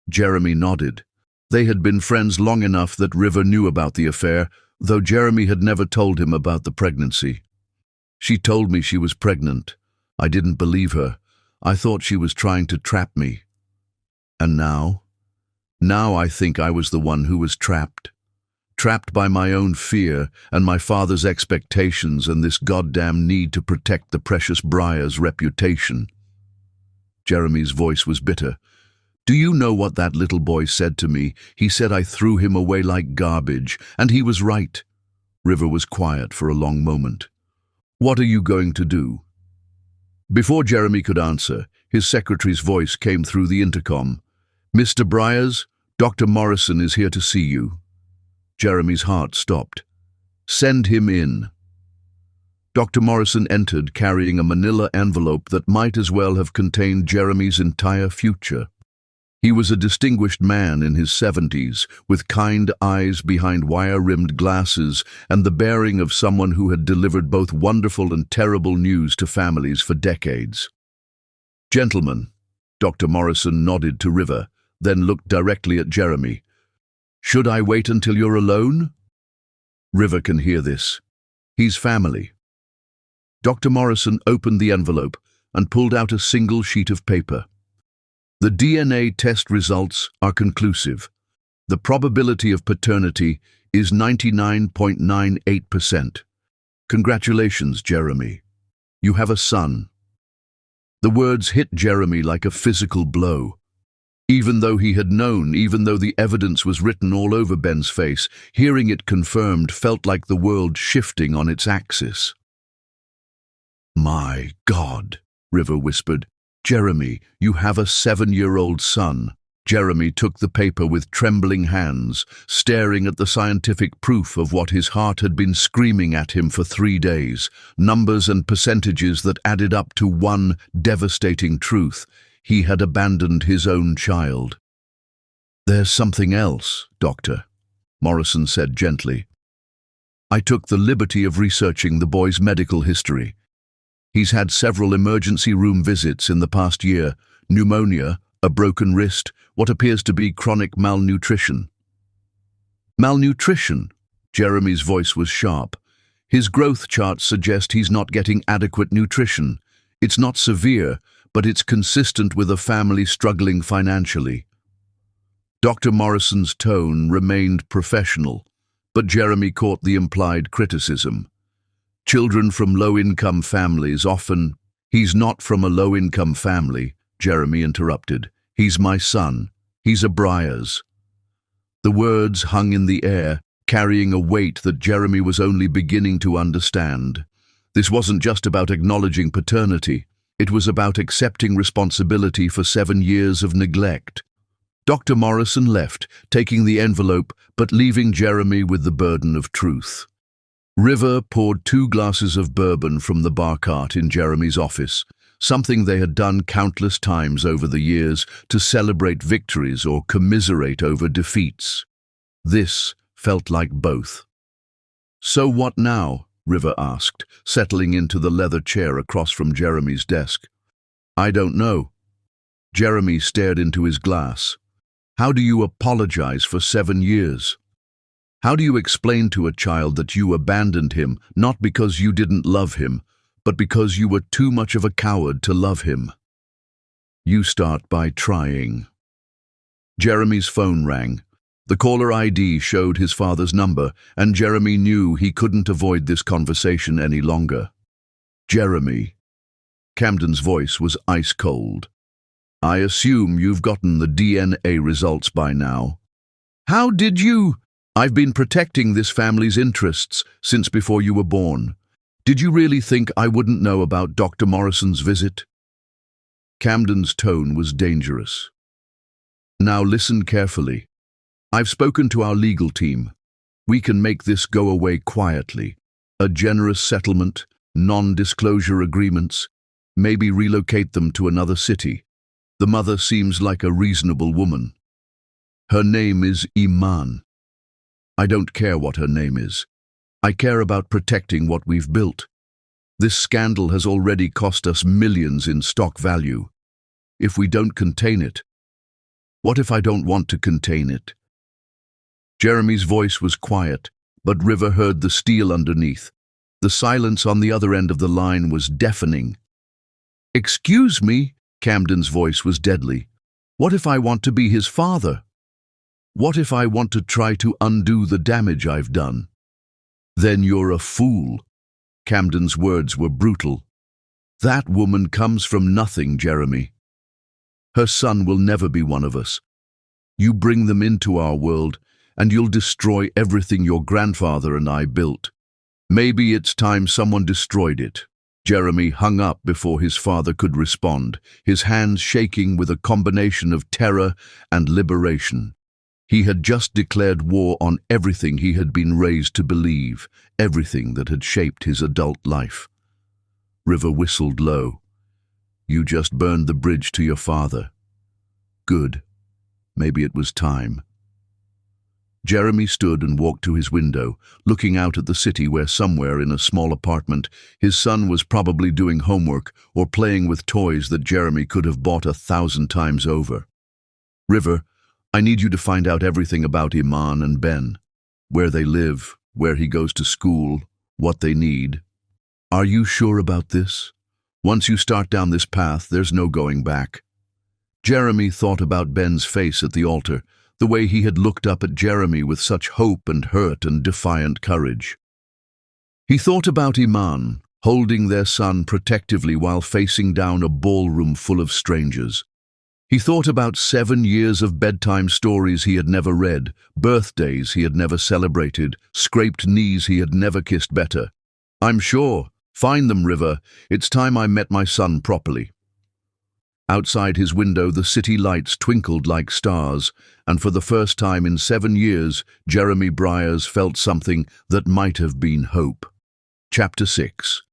Jeremy nodded. They had been friends long enough that River knew about the affair, though Jeremy had never told him about the pregnancy. "She told me she was pregnant. I didn't believe her. I thought she was trying to trap me. And now? Now I think I was the one who was trapped. Trapped by my own fear and my father's expectations and this goddamn need to protect the precious Briar's reputation." Jeremy's voice was bitter. "Do you know what that little boy said to me? He said I threw him away like garbage, and he was right." River was quiet for a long moment. "What are you going to do?" Before Jeremy could answer, his secretary's voice came through the intercom. "Mr. Briers, Dr. Morrison is here to see you." Jeremy's heart stopped. "Send him in." Dr. Morrison entered carrying a manila envelope that might as well have contained Jeremy's entire future. He was a distinguished man in his 70s, with kind eyes behind wire-rimmed glasses and the bearing of someone who had delivered both wonderful and terrible news to families for decades. "Gentlemen," Dr. Morrison nodded to River, then looked directly at Jeremy. "Should I wait until you're alone?" "River can hear this. He's family." Dr. Morrison opened the envelope and pulled out a single sheet of paper. "The DNA test results are conclusive. The probability of paternity is 99.98%. Congratulations, Jeremy. You have a son." The words hit Jeremy like a physical blow. Even though he had known, even though the evidence was written all over Ben's face, hearing it confirmed felt like the world shifting on its axis. "My God," River whispered. "Jeremy, you have a 7-year-old son." Jeremy took the paper with trembling hands, staring at the scientific proof of what his heart had been screaming at him for 3 days, numbers and percentages that added up to one devastating truth: he had abandoned his own child. "There's something else, Doctor," Morrison said gently. "I took the liberty of researching the boy's medical history. He's had several emergency room visits in the past year: pneumonia, a broken wrist, what appears to be chronic malnutrition." "Malnutrition?" Jeremy's voice was sharp. "His growth charts suggest he's not getting adequate nutrition. It's not severe, but it's consistent with a family struggling financially." Dr. Morrison's tone remained professional, but Jeremy caught the implied criticism. "Children from low-income families often—" "He's not from a low-income family," Jeremy interrupted. "He's my son. He's a Briars." The words hung in the air, carrying a weight that Jeremy was only beginning to understand. This wasn't just about acknowledging paternity. It was about accepting responsibility for 7 years of neglect. Dr. Morrison left, taking the envelope, but leaving Jeremy with the burden of truth. River poured 2 glasses of bourbon from the bar cart in Jeremy's office, something they had done countless times over the years to celebrate victories or commiserate over defeats. This felt like both. "So what now?" River asked, settling into the leather chair across from Jeremy's desk. "I don't know." Jeremy stared into his glass. "How do you apologize for 7 years? How do you explain to a child that you abandoned him, not because you didn't love him, but because you were too much of a coward to love him?" "You start by trying." Jeremy's phone rang. The caller ID showed his father's number, and Jeremy knew he couldn't avoid this conversation any longer. "Jeremy." Camden's voice was ice cold. "I assume you've gotten the DNA results by now." "How did you—" "I've been protecting this family's interests since before you were born. Did you really think I wouldn't know about Dr. Morrison's visit?" Camden's tone was dangerous. "Now listen carefully. I've spoken to our legal team. We can make this go away quietly. A generous settlement, non-disclosure agreements, maybe relocate them to another city. The mother seems like a reasonable woman. Her name is Iman. I don't care what her name is. I care about protecting what we've built. This scandal has already cost us millions in stock value. If we don't contain it— What if I don't want to contain it?" Jeremy's voice was quiet, but River heard the steel underneath. The silence on the other end of the line was deafening. "Excuse me," Camden's voice was deadly. "What if I want to be his father? What if I want to try to undo the damage I've done?" "Then you're a fool." Camden's words were brutal. "That woman comes from nothing, Jeremy. Her son will never be one of us. You bring them into our world, and you'll destroy everything your grandfather and I built. Maybe it's time someone destroyed it." Jeremy hung up before his father could respond, his hands shaking with a combination of terror and liberation. He had just declared war on everything he had been raised to believe, everything that had shaped his adult life. River whistled low. "You just burned the bridge to your father." "Good. Maybe it was time." Jeremy stood and walked to his window, looking out at the city where somewhere in a small apartment, his son was probably doing homework or playing with toys that Jeremy could have bought 1,000 times over. "River, I need you to find out everything about Iman and Ben. Where they live, where he goes to school, what they need. Are you sure about this? Once you start down this path, there's no going back." Jeremy thought about Ben's face at the altar, the way he had looked up at Jeremy with such hope and hurt and defiant courage. He thought about Iman, holding their son protectively while facing down a ballroom full of strangers. He thought about 7 years of bedtime stories he had never read, birthdays he had never celebrated, scraped knees he had never kissed better. "I'm sure. Find them, River. It's time I met my son properly." Outside his window, the city lights twinkled like stars, and for the first time in 7 years, Jeremy Briers felt something that might have been hope. Chapter 6.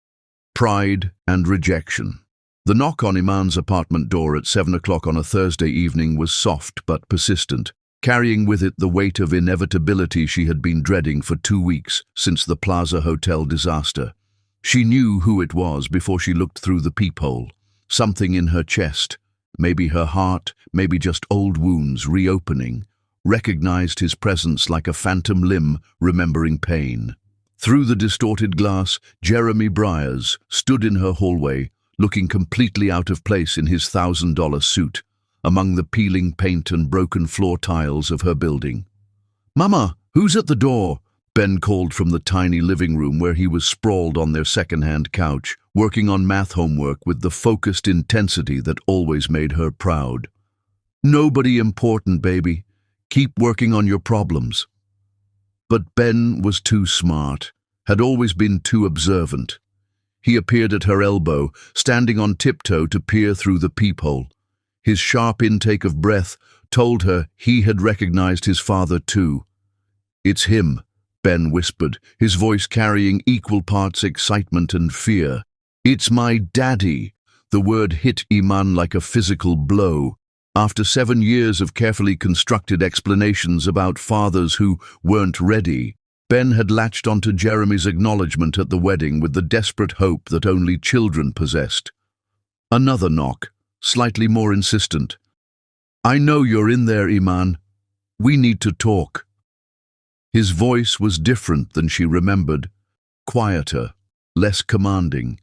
Pride and Rejection. The knock on Iman's apartment door at 7 o'clock on a Thursday evening was soft but persistent, carrying with it the weight of inevitability she had been dreading for 2 weeks since the Plaza Hotel disaster. She knew who it was before she looked through the peephole. Something in her chest, maybe her heart, maybe just old wounds reopening, recognized his presence like a phantom limb remembering pain. Through the distorted glass, Jeremy Briers stood in her hallway, looking completely out of place in his $1,000 suit, among the peeling paint and broken floor tiles of her building. "Mama, who's at the door?" Ben called from the tiny living room where he was sprawled on their second-hand couch, working on math homework with the focused intensity that always made her proud. "Nobody important, baby. Keep working on your problems." But Ben was too smart, had always been too observant. He appeared at her elbow, standing on tiptoe to peer through the peephole. His sharp intake of breath told her he had recognized his father too. "It's him," Ben whispered, his voice carrying equal parts excitement and fear. "It's my daddy." The word hit Iman like a physical blow. After 7 years of carefully constructed explanations about fathers who weren't ready, Ben had latched onto Jeremy's acknowledgement at the wedding with the desperate hope that only children possessed. Another knock, slightly more insistent. "I know you're in there, Iman. We need to talk." His voice was different than she remembered, quieter, less commanding.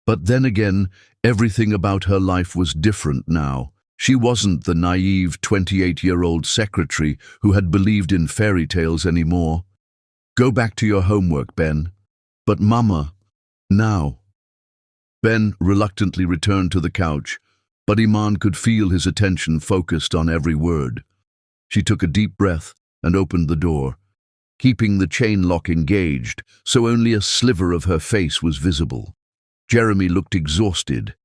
But then again, everything about her life was different now. She wasn't the naive 28-year-old secretary who had believed in fairy tales anymore. "Go back to your homework, Ben." "But Mama, now." Ben reluctantly returned to the couch, but Iman could feel his attention focused on every word. She took a deep breath and opened the door, keeping the chain lock engaged so only a sliver of her face was visible. Jeremy looked exhausted.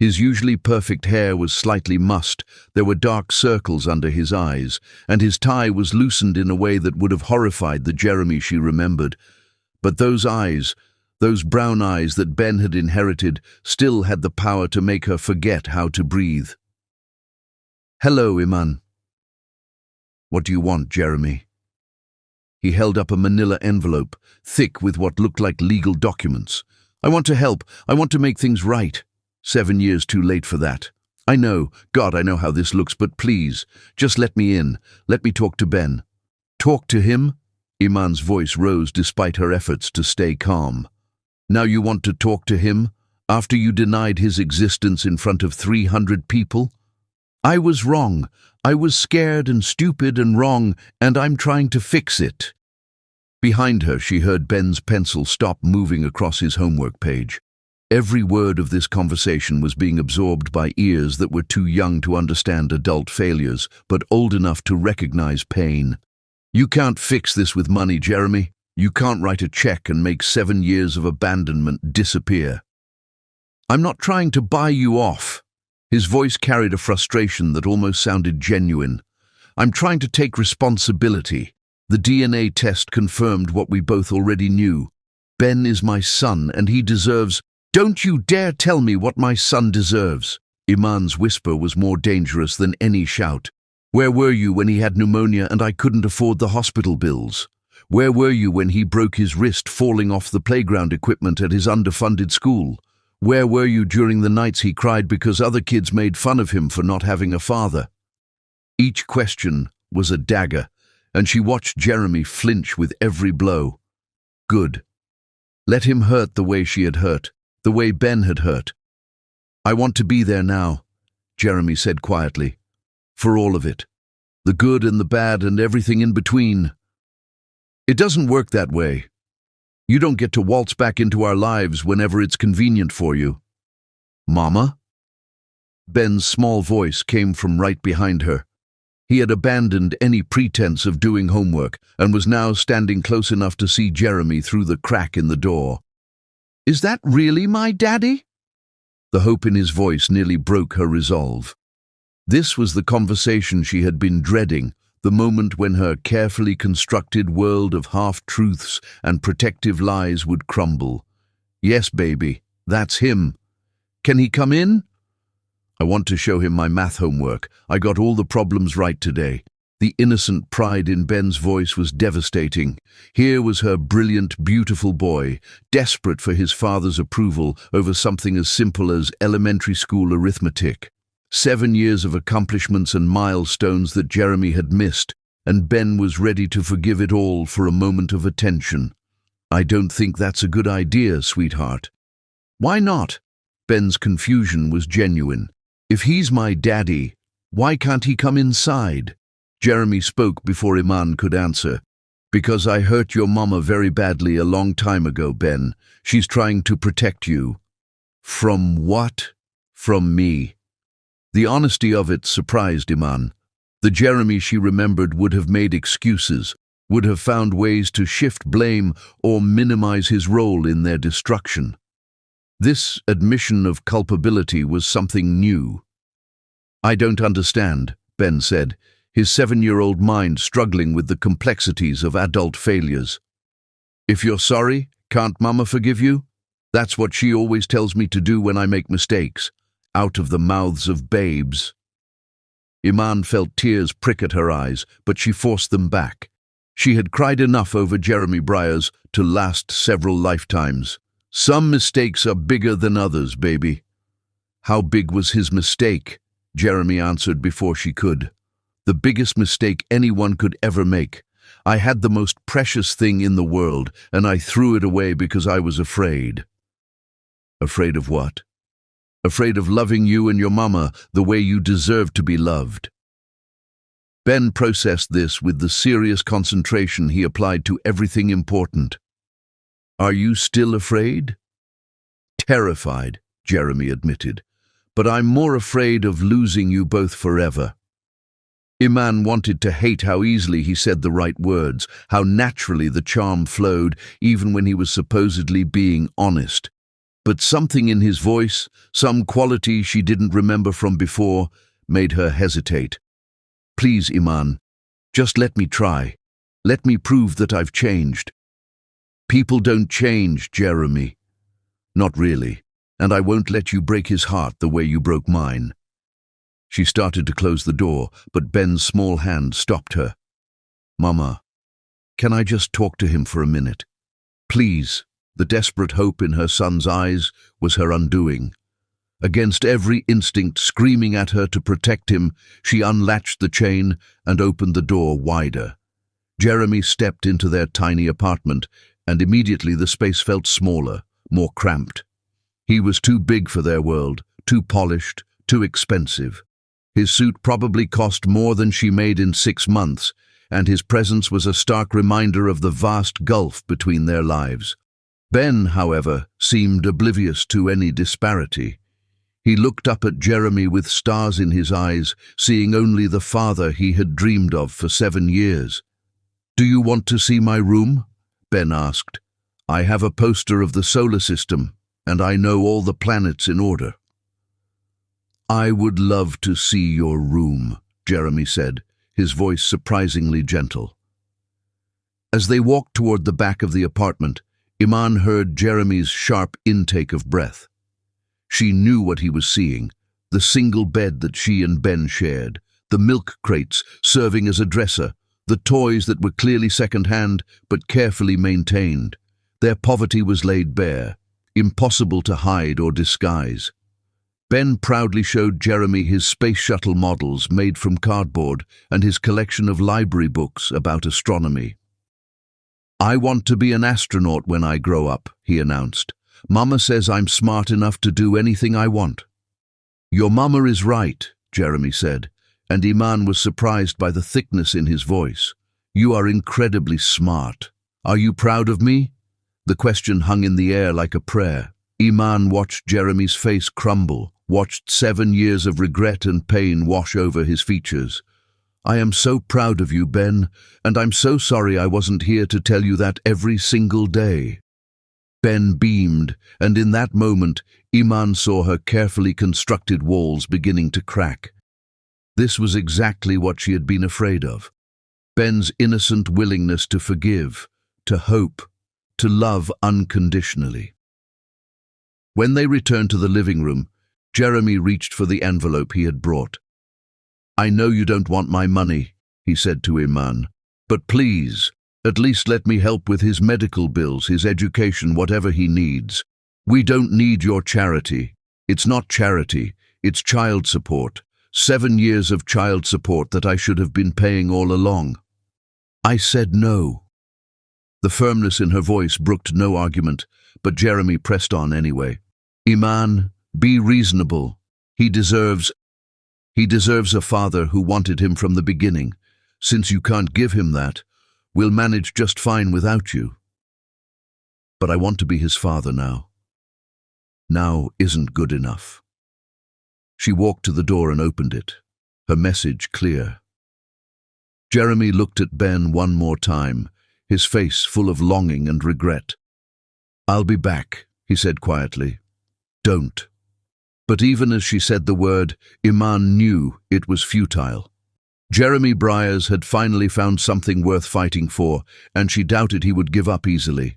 His usually perfect hair was slightly mussed, there were dark circles under his eyes, and his tie was loosened in a way that would have horrified the Jeremy she remembered. But those eyes, those brown eyes that Ben had inherited, still had the power to make her forget how to breathe. "Hello, Iman." "What do you want, Jeremy?" He held up a manila envelope, thick with what looked like legal documents. "I want to help. I want to make things right. 7 years too late for that. I know, God, I know how this looks, but please, just let me in. Let me talk to Ben." "Talk to him?" Iman's voice rose despite her efforts to stay calm. "Now you want to talk to him? After you denied his existence in front of 300 people? I was wrong. I was scared and stupid and wrong, and I'm trying to fix it." Behind her, she heard Ben's pencil stop moving across his homework page. Every word of this conversation was being absorbed by ears that were too young to understand adult failures, but old enough to recognize pain. "You can't fix this with money, Jeremy. You can't write a check and make 7 years of abandonment disappear." "I'm not trying to buy you off." His voice carried a frustration that almost sounded genuine. "I'm trying to take responsibility. The DNA test confirmed what we both already knew. Ben is my son, and he deserves—" "Don't you dare tell me what my son deserves." Iman's whisper was more dangerous than any shout. "Where were you when he had pneumonia and I couldn't afford the hospital bills? Where were you when he broke his wrist falling off the playground equipment at his underfunded school? Where were you during the nights he cried because other kids made fun of him for not having a father?" Each question was a dagger, and she watched Jeremy flinch with every blow. Good. Let him hurt the way she had hurt, the way Ben had hurt. "I want to be there now," Jeremy said quietly. "For all of it. The good and the bad and everything in between. It doesn't work that way. You don't get to waltz back into our lives whenever it's convenient for you." "Mama?" Ben's small voice came from right behind her. He had abandoned any pretense of doing homework and was now standing close enough to see Jeremy through the crack in the door. "Is that really my daddy?" The hope in his voice nearly broke her resolve. This was the conversation she had been dreading, the moment when her carefully constructed world of half-truths and protective lies would crumble. "Yes, baby, that's him. Can he come in?" "I want to show him my math homework. I got all the problems right today." The innocent pride in Ben's voice was devastating. Here was her brilliant, beautiful boy, desperate for his father's approval over something as simple as elementary school arithmetic. 7 years of accomplishments and milestones that Jeremy had missed, and Ben was ready to forgive it all for a moment of attention. "I don't think that's a good idea, sweetheart." "Why not?" Ben's confusion was genuine. "If he's my daddy, why can't he come inside?" Jeremy spoke before Iman could answer. "Because I hurt your mama very badly a long time ago, Ben. She's trying to protect you." "From what?" "From me." The honesty of it surprised Iman. The Jeremy she remembered would have made excuses, would have found ways to shift blame or minimize his role in their destruction. This admission of culpability was something new. "I don't understand," Ben said, his 7-year-old mind struggling with the complexities of adult failures. "If you're sorry, can't Mama forgive you? That's what she always tells me to do when I make mistakes. Out of the mouths of babes." Iman felt tears prick at her eyes, but she forced them back. She had cried enough over Jeremy Briers to last several lifetimes. "Some mistakes are bigger than others, baby." "How big was his mistake?" Jeremy answered before she could. "The biggest mistake anyone could ever make. I had the most precious thing in the world, and I threw it away because I was afraid." "Afraid of what?" "Afraid of loving you and your mama the way you deserve to be loved." Ben processed this with the serious concentration he applied to everything important. "Are you still afraid?" "Terrified," Jeremy admitted. "But I'm more afraid of losing you both forever." Iman wanted to hate how easily he said the right words, how naturally the charm flowed, even when he was supposedly being honest. But something in his voice, some quality she didn't remember from before, made her hesitate. "Please, Iman, just let me try. Let me prove that I've changed." "People don't change, Jeremy." "Not really, and I won't let you break his heart the way you broke mine." She started to close the door, but Ben's small hand stopped her. "Mama, can I just talk to him for a minute? Please." The desperate hope in her son's eyes was her undoing. Against every instinct screaming at her to protect him, she unlatched the chain and opened the door wider. Jeremy stepped into their tiny apartment, and immediately the space felt smaller, more cramped. He was too big for their world, too polished, too expensive. His suit probably cost more than she made in 6 months, and his presence was a stark reminder of the vast gulf between their lives. Ben, however, seemed oblivious to any disparity. He looked up at Jeremy with stars in his eyes, seeing only the father he had dreamed of for 7 years. "Do you want to see my room?" Ben asked. "I have a poster of the solar system, and I know all the planets in order." "I would love to see your room," Jeremy said, his voice surprisingly gentle. As they walked toward the back of the apartment, Iman heard Jeremy's sharp intake of breath. She knew what he was seeing, the single bed that she and Ben shared, the milk crates serving as a dresser, the toys that were clearly second-hand but carefully maintained. Their poverty was laid bare, impossible to hide or disguise. Ben proudly showed Jeremy his space shuttle models made from cardboard and his collection of library books about astronomy. "I want to be an astronaut when I grow up," he announced. "Mama says I'm smart enough to do anything I want." "Your mama is right," Jeremy said, and Iman was surprised by the thickness in his voice. "You are incredibly smart. Are you proud of me?" The question hung in the air like a prayer. Iman watched Jeremy's face crumble, watched 7 years of regret and pain wash over his features. "I am so proud of you, Ben, and I'm so sorry I wasn't here to tell you that every single day." Ben beamed, and in that moment, Iman saw her carefully constructed walls beginning to crack. This was exactly what she had been afraid of. Ben's innocent willingness to forgive, to hope, to love unconditionally. When they returned to the living room, Jeremy reached for the envelope he had brought. "I know you don't want my money," he said to Iman, "but please, at least let me help with his medical bills, his education, whatever he needs. We don't need your charity. It's not charity, it's child support. 7 years of child support that I should have been paying all along." I said no. The firmness in her voice brooked no argument, but Jeremy pressed on anyway. "Iman, be reasonable. He deserves a father who wanted him from the beginning. Since you can't give him that, we'll manage just fine without you. But I want to be his father now. Now isn't good enough." She walked to the door and opened it, her message clear. Jeremy looked at Ben one more time, his face full of longing and regret. "I'll be back," he said quietly. "Don't." But even as she said the word, Iman knew it was futile. Jeremy Briers had finally found something worth fighting for, and she doubted he would give up easily.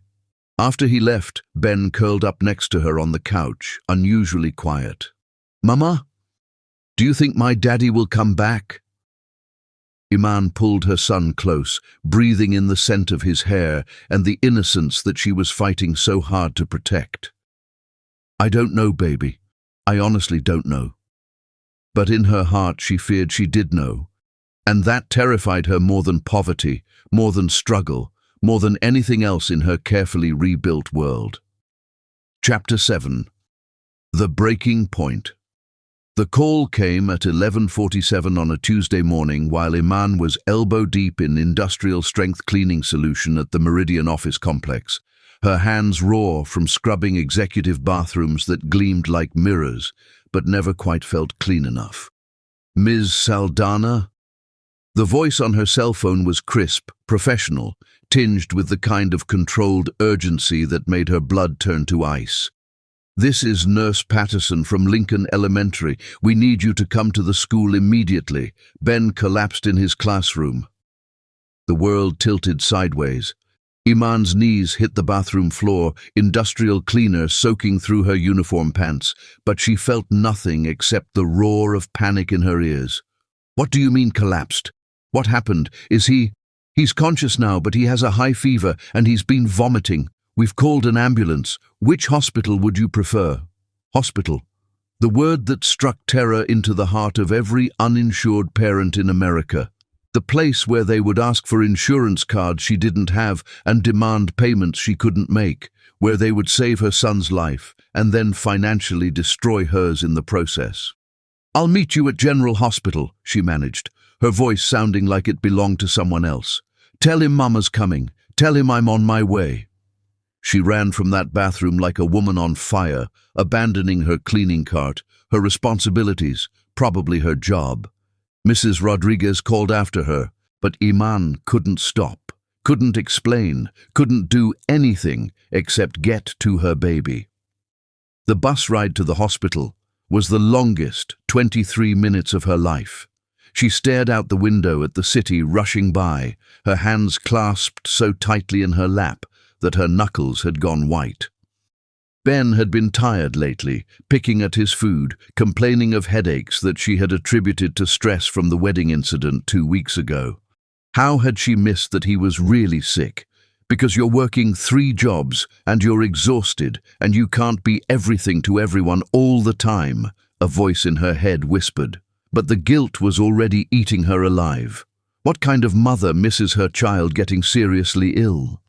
After he left, Ben curled up next to her on the couch, unusually quiet. "Mama, do you think my daddy will come back?" Iman pulled her son close, breathing in the scent of his hair and the innocence that she was fighting so hard to protect. "I don't know, baby. I honestly don't know." But in her heart she feared she did know, and that terrified her more than poverty, more than struggle, more than anything else in her carefully rebuilt world. Chapter 7. The Breaking Point. The call came at 11:47 on a Tuesday morning while Iman was elbow-deep in industrial-strength cleaning solution at the Meridian office complex, her hands raw from scrubbing executive bathrooms that gleamed like mirrors, but never quite felt clean enough. "Ms. Saldana?" The voice on her cell phone was crisp, professional, tinged with the kind of controlled urgency that made her blood turn to ice. "This is Nurse Patterson from Lincoln Elementary. We need you to come to the school immediately." Ben collapsed in his classroom. The world tilted sideways. Iman's knees hit the bathroom floor, industrial cleaner soaking through her uniform pants, but she felt nothing except the roar of panic in her ears. "What do you mean collapsed? What happened? He's conscious now, but he has a high fever and he's been vomiting. We've called an ambulance. Which hospital would you prefer?" Hospital. The word that struck terror into the heart of every uninsured parent in America. The place where they would ask for insurance cards she didn't have and demand payments she couldn't make, where they would save her son's life and then financially destroy hers in the process. "I'll meet you at General Hospital," she managed, her voice sounding like it belonged to someone else. "Tell him Mama's coming. Tell him I'm on my way." She ran from that bathroom like a woman on fire, abandoning her cleaning cart, her responsibilities, probably her job. Mrs. Rodriguez called after her, but Iman couldn't stop, couldn't explain, couldn't do anything except get to her baby. The bus ride to the hospital was the longest 23 minutes of her life. She stared out the window at the city rushing by, her hands clasped so tightly in her lap that her knuckles had gone white. Ben had been tired lately, picking at his food, complaining of headaches that she had attributed to stress from the wedding incident 2 weeks ago. How had she missed that he was really sick? Because you're working 3 jobs and you're exhausted and you can't be everything to everyone all the time, a voice in her head whispered. But the guilt was already eating her alive. What kind of mother misses her child getting seriously ill?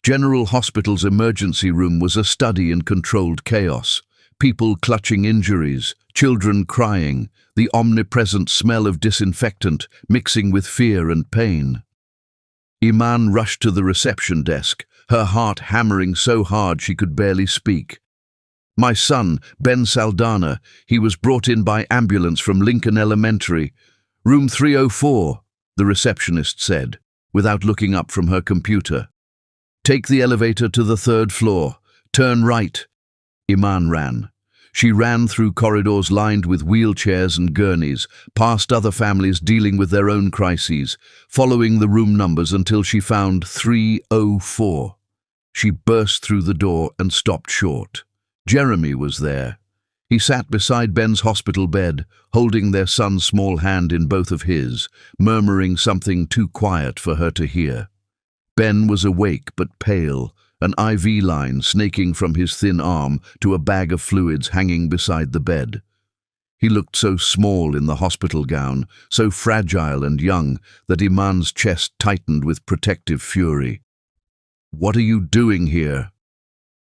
General Hospital's emergency room was a study in controlled chaos. People clutching injuries, children crying, the omnipresent smell of disinfectant mixing with fear and pain. Iman rushed to the reception desk, her heart hammering so hard she could barely speak. My son, Ben Saldana, he was brought in by ambulance from Lincoln Elementary. Room 304, the receptionist said, without looking up from her computer. Take the elevator to the 3rd floor. Turn right. Iman ran. She ran through corridors lined with wheelchairs and gurneys, past other families dealing with their own crises, following the room numbers until she found 304. She burst through the door and stopped short. Jeremy was there. He sat beside Ben's hospital bed, holding their son's small hand in both of his, murmuring something too quiet for her to hear. Ben was awake but pale, an IV line snaking from his thin arm to a bag of fluids hanging beside the bed. He looked so small in the hospital gown, so fragile and young, that Iman's chest tightened with protective fury. "What are you doing here?"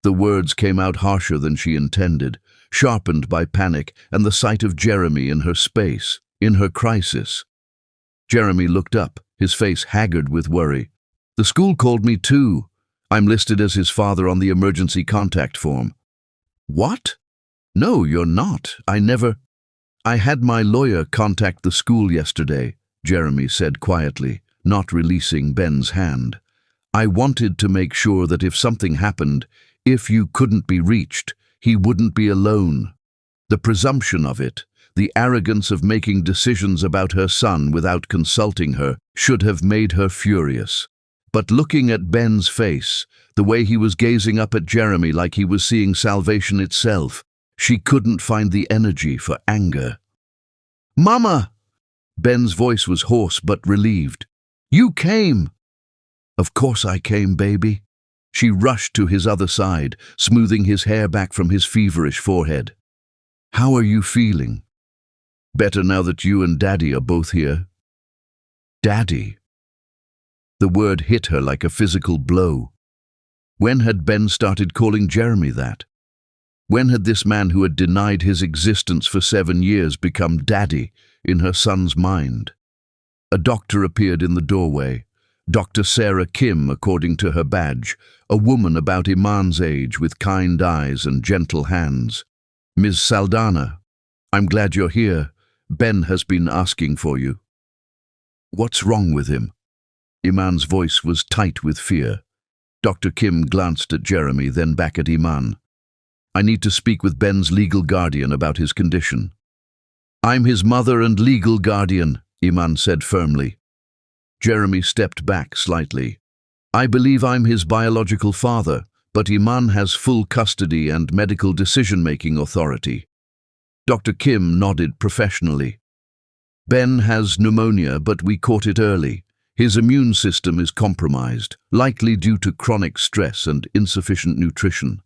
The words came out harsher than she intended, sharpened by panic and the sight of Jeremy in her space, in her crisis. Jeremy looked up, his face haggard with worry. "The school called me too. I'm listed as his father on the emergency contact form." "What? No, you're not. I had my lawyer contact the school yesterday," Jeremy said quietly, not releasing Ben's hand. "I wanted to make sure that if something happened, if you couldn't be reached, he wouldn't be alone." The presumption of it, the arrogance of making decisions about her son without consulting her, should have made her furious. But looking at Ben's face, the way he was gazing up at Jeremy like he was seeing salvation itself, she couldn't find the energy for anger. "Mama!" Ben's voice was hoarse but relieved. "You came!" "Of course I came, baby." She rushed to his other side, smoothing his hair back from his feverish forehead. "How are you feeling?" "Better now that you and Daddy are both here." "Daddy?" The word hit her like a physical blow. When had Ben started calling Jeremy that? When had this man who had denied his existence for 7 years become Daddy in her son's mind? A doctor appeared in the doorway. Dr. Sarah Kim, according to her badge, a woman about Iman's age with kind eyes and gentle hands. "Ms. Saldana, I'm glad you're here. Ben has been asking for you." "What's wrong with him?" Iman's voice was tight with fear. Dr. Kim glanced at Jeremy, then back at Iman. "I need to speak with Ben's legal guardian about his condition." "I'm his mother and legal guardian," Iman said firmly. Jeremy stepped back slightly. "I believe I'm his biological father, but Iman has full custody and medical decision-making authority." Dr. Kim nodded professionally. "Ben has pneumonia, but we caught it early. His immune system is compromised, likely due to chronic stress and insufficient nutrition.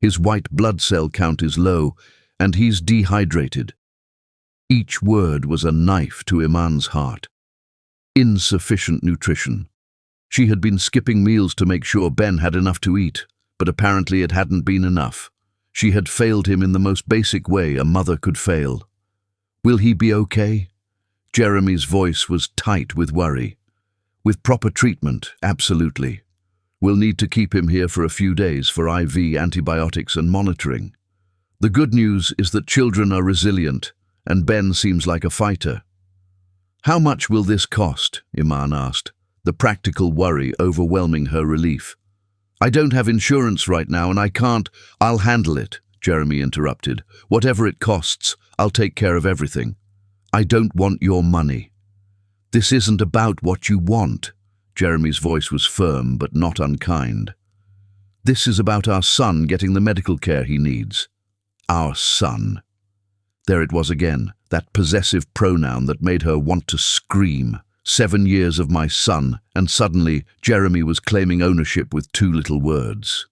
His white blood cell count is low, and he's dehydrated." Each word was a knife to Iman's heart. Insufficient nutrition. She had been skipping meals to make sure Ben had enough to eat, but apparently it hadn't been enough. She had failed him in the most basic way a mother could fail. "Will he be okay?" Jeremy's voice was tight with worry. "With proper treatment, absolutely. We'll need to keep him here for a few days for IV antibiotics and monitoring. The good news is that children are resilient, and Ben seems like a fighter." "How much will this cost?" Iman asked, the practical worry overwhelming her relief. "I don't have insurance right now and I can't—" "I'll handle it," Jeremy interrupted. "Whatever it costs, I'll take care of everything. I don't want your money." "This isn't about what you want." Jeremy's voice was firm but not unkind. "This is about our son getting the medical care he needs." Our son. There it was again, that possessive pronoun that made her want to scream. 7 years of my son, and suddenly Jeremy was claiming ownership with 2 little words.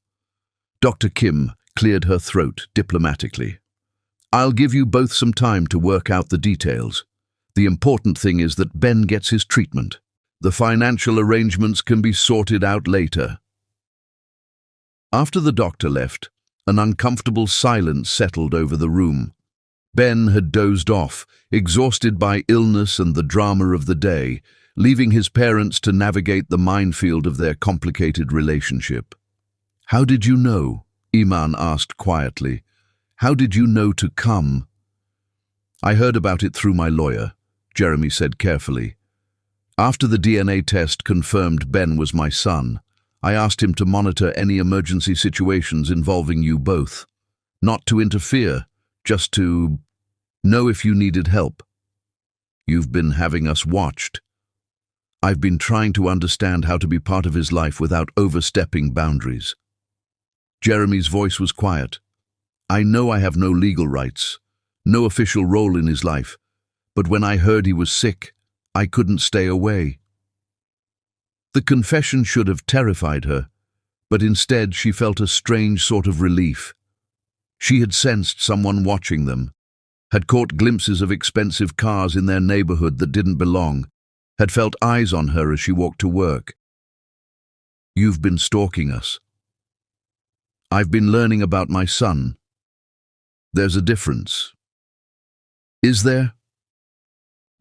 Dr. Kim cleared her throat diplomatically. "I'll give you both some time to work out the details. The important thing is that Ben gets his treatment. The financial arrangements can be sorted out later." After the doctor left, an uncomfortable silence settled over the room. Ben had dozed off, exhausted by illness and the drama of the day, leaving his parents to navigate the minefield of their complicated relationship. "How did you know?" Iman asked quietly. How did you know to come? I heard about it through my lawyer, Jeremy said carefully. After the DNA test confirmed Ben was my son, I asked him to monitor any emergency situations involving you both. Not to interfere, just to know if you needed help. You've been having us watched. I've been trying to understand how to be part of his life without overstepping boundaries. Jeremy's voice was quiet. I know I have no legal rights, no official role in his life, but when I heard he was sick, I couldn't stay away. The confession should have terrified her, but instead she felt a strange sort of relief. She had sensed someone watching them, had caught glimpses of expensive cars in their neighborhood that didn't belong, had felt eyes on her as she walked to work. You've been stalking us. I've been learning about my son. There's a difference. Is there?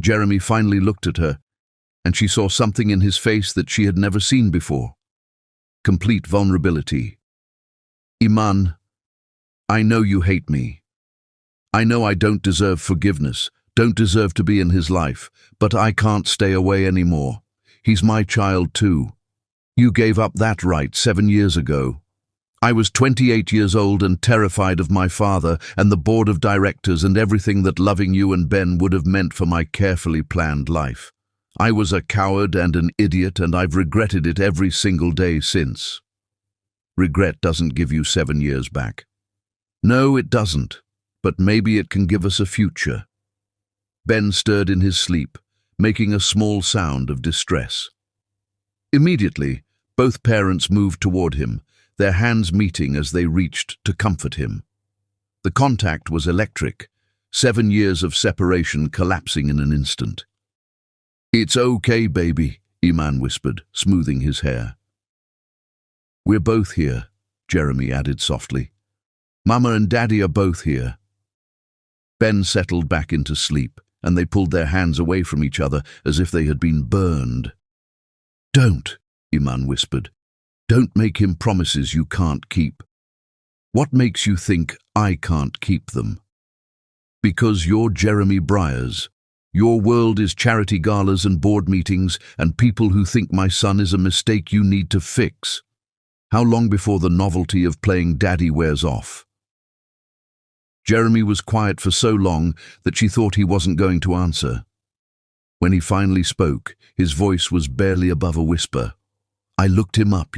Jeremy finally looked at her, and she saw something in his face that she had never seen before. Complete vulnerability. Iman, I know you hate me. I know I don't deserve forgiveness, don't deserve to be in his life, but I can't stay away anymore. He's my child too. You gave up that right 7 years ago. I was 28 years old and terrified of my father and the board of directors and everything that loving you and Ben would have meant for my carefully planned life. I was a coward and an idiot, and I've regretted it every single day since. Regret doesn't give you 7 years back. No, it doesn't, but maybe it can give us a future. Ben stirred in his sleep, making a small sound of distress. Immediately, both parents moved toward him, their hands meeting as they reached to comfort him. The contact was electric, 7 years of separation collapsing in an instant. It's okay, baby, Iman whispered, smoothing his hair. We're both here, Jeremy added softly. Mama and Daddy are both here. Ben settled back into sleep, and they pulled their hands away from each other as if they had been burned. Don't, Iman whispered. Don't make him promises you can't keep. What makes you think I can't keep them? Because you're Jeremy Briers. Your world is charity galas and board meetings and people who think my son is a mistake you need to fix. How long before the novelty of playing daddy wears off? Jeremy was quiet for so long that she thought he wasn't going to answer. When he finally spoke, his voice was barely above a whisper. I looked him up,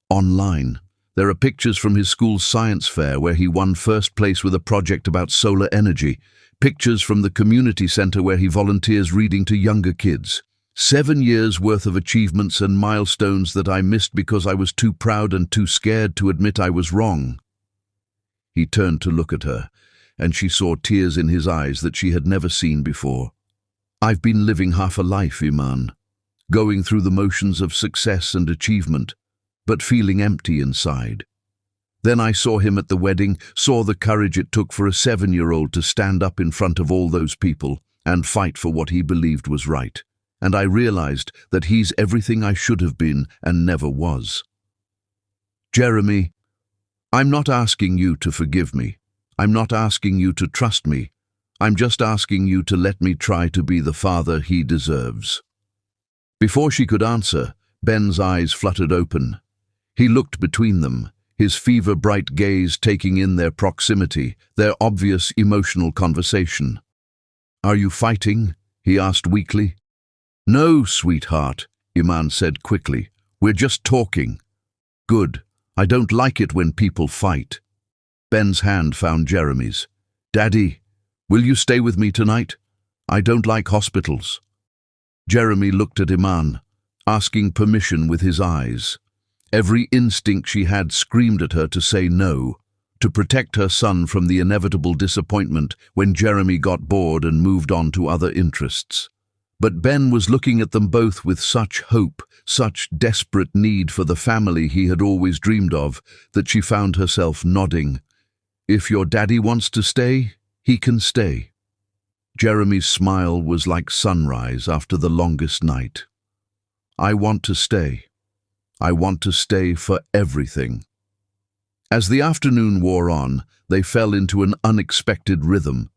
online. There are pictures from his school's science fair where he won first place with a project about solar energy, pictures from the community center where he volunteers reading to younger kids. 7 years worth of achievements and milestones that I missed because I was too proud and too scared to admit I was wrong. He turned to look at her, and she saw tears in his eyes that she had never seen before. I've been living half a life, Iman, going through the motions of success and achievement, but feeling empty inside. Then I saw him at the wedding, saw the courage it took for a 7-year-old to stand up in front of all those people and fight for what he believed was right. And I realized that he's everything I should have been and never was. Jeremy, I'm not asking you to forgive me. I'm not asking you to trust me. I'm just asking you to let me try to be the father he deserves. Before she could answer, Ben's eyes fluttered open. He looked between them, his fever-bright gaze taking in their proximity, their obvious emotional conversation. Are you fighting? He asked weakly. No, sweetheart, Iman said quickly. We're just talking. Good. I don't like it when people fight. Ben's hand found Jeremy's. Daddy, will you stay with me tonight? I don't like hospitals. Jeremy looked at Iman, asking permission with his eyes. Every instinct she had screamed at her to say no, to protect her son from the inevitable disappointment when Jeremy got bored and moved on to other interests. But Ben was looking at them both with such hope, such desperate need for the family he had always dreamed of, that she found herself nodding. If your daddy wants to stay, he can stay. Jeremy's smile was like sunrise after the longest night. I want to stay. I want to stay for everything. As the afternoon wore on, they fell into an unexpected rhythm.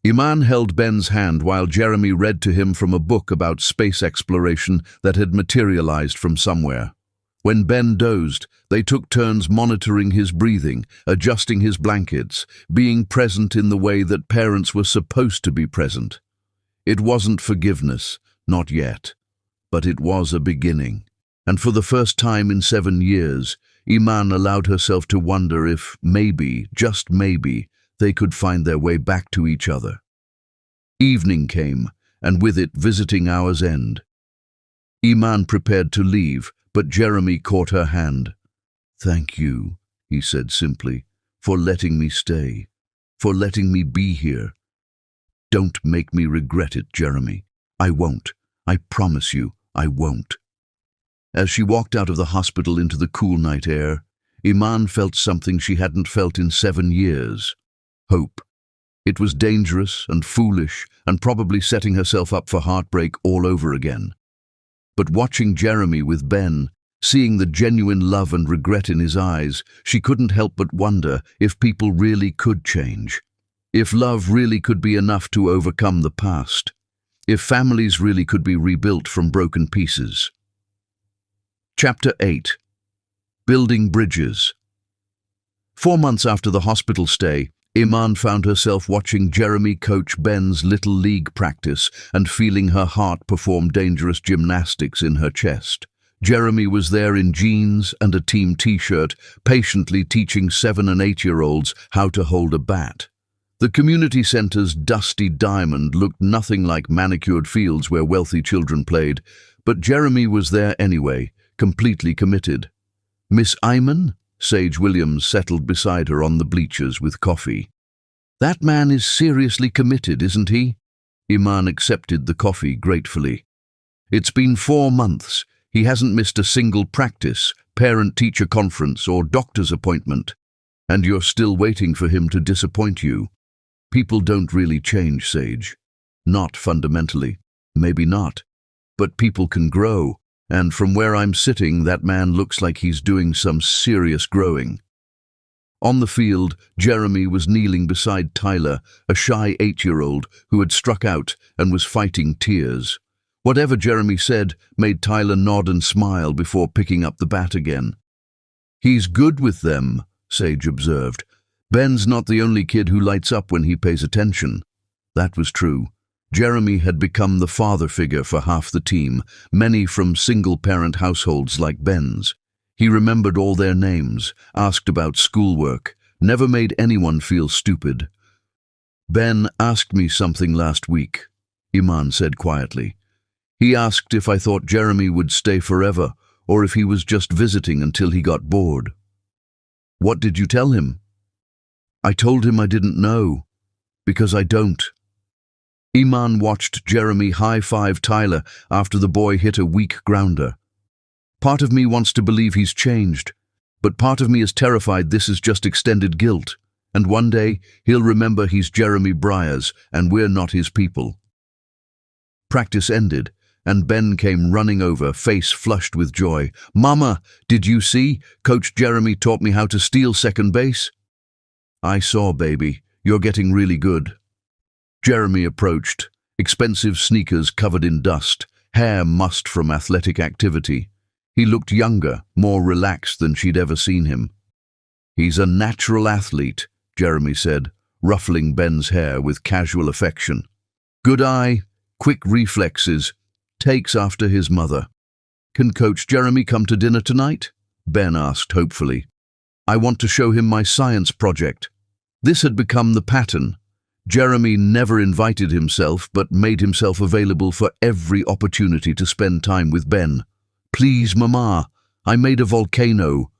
Iman held Ben's hand while Jeremy read to him from a book about space exploration that had materialized from somewhere. When Ben dozed, they took turns monitoring his breathing, adjusting his blankets, being present in the way that parents were supposed to be present. It wasn't forgiveness, not yet, but it was a beginning. And for the first time in 7 years, Iman allowed herself to wonder if maybe, just maybe, they could find their way back to each other. Evening came, and with it visiting hours end. Iman prepared to leave, but Jeremy caught her hand. "Thank you," he said simply, "for letting me stay, for letting me be here. Don't make me regret it, Jeremy. I won't. I promise you, I won't." As she walked out of the hospital into the cool night air, Iman felt something she hadn't felt in 7 years. Hope. It was dangerous and foolish and probably setting herself up for heartbreak all over again. But watching Jeremy with Ben, seeing the genuine love and regret in his eyes, she couldn't help but wonder if people really could change. If love really could be enough to overcome the past. If families really could be rebuilt from broken pieces. Chapter 8. Building Bridges. 4 months after the hospital stay, Iman found herself watching Jeremy coach Ben's little league practice and feeling her heart perform dangerous gymnastics in her chest. Jeremy was there in jeans and a team t-shirt, patiently teaching 7- and 8-year-olds how to hold a bat. The community center's dusty diamond looked nothing like manicured fields where wealthy children played, but Jeremy was there anyway, completely committed. "Miss Iman?" Sage Williams settled beside her on the bleachers with coffee. "That man is seriously committed, isn't he?" Iman accepted the coffee gratefully. "It's been 4 months. He hasn't missed a single practice, parent-teacher conference, or doctor's appointment. And you're still waiting for him to disappoint you. People don't really change, Sage. Not fundamentally. Maybe not. But people can grow. And from where I'm sitting, that man looks like he's doing some serious growing." On the field, Jeremy was kneeling beside Tyler, a shy 8-year-old who had struck out and was fighting tears. Whatever Jeremy said made Tyler nod and smile before picking up the bat again. "He's good with them," Sage observed. "Ben's not the only kid who lights up when he pays attention." That was true. Jeremy had become the father figure for half the team, many from single-parent households like Ben's. He remembered all their names, asked about schoolwork, never made anyone feel stupid. "Ben asked me something last week," Iman said quietly. "He asked if I thought Jeremy would stay forever, or if he was just visiting until he got bored." "What did you tell him?" "I told him I didn't know, because I don't." Iman watched Jeremy high-five Tyler after the boy hit a weak grounder. "Part of me wants to believe he's changed, but part of me is terrified this is just extended guilt, and one day he'll remember he's Jeremy Briers and we're not his people." Practice ended, and Ben came running over, face flushed with joy. "Mama, did you see? Coach Jeremy taught me how to steal second base." "I saw, baby. You're getting really good." Jeremy approached, expensive sneakers covered in dust, hair mussed from athletic activity. He looked younger, more relaxed than she'd ever seen him. "He's a natural athlete," Jeremy said, ruffling Ben's hair with casual affection. "Good eye, quick reflexes, takes after his mother." "Can Coach Jeremy come to dinner tonight?" Ben asked hopefully. "I want to show him my science project." This had become the pattern. Jeremy never invited himself, but made himself available for every opportunity to spend time with Ben. "Please, Mama, I made a volcano."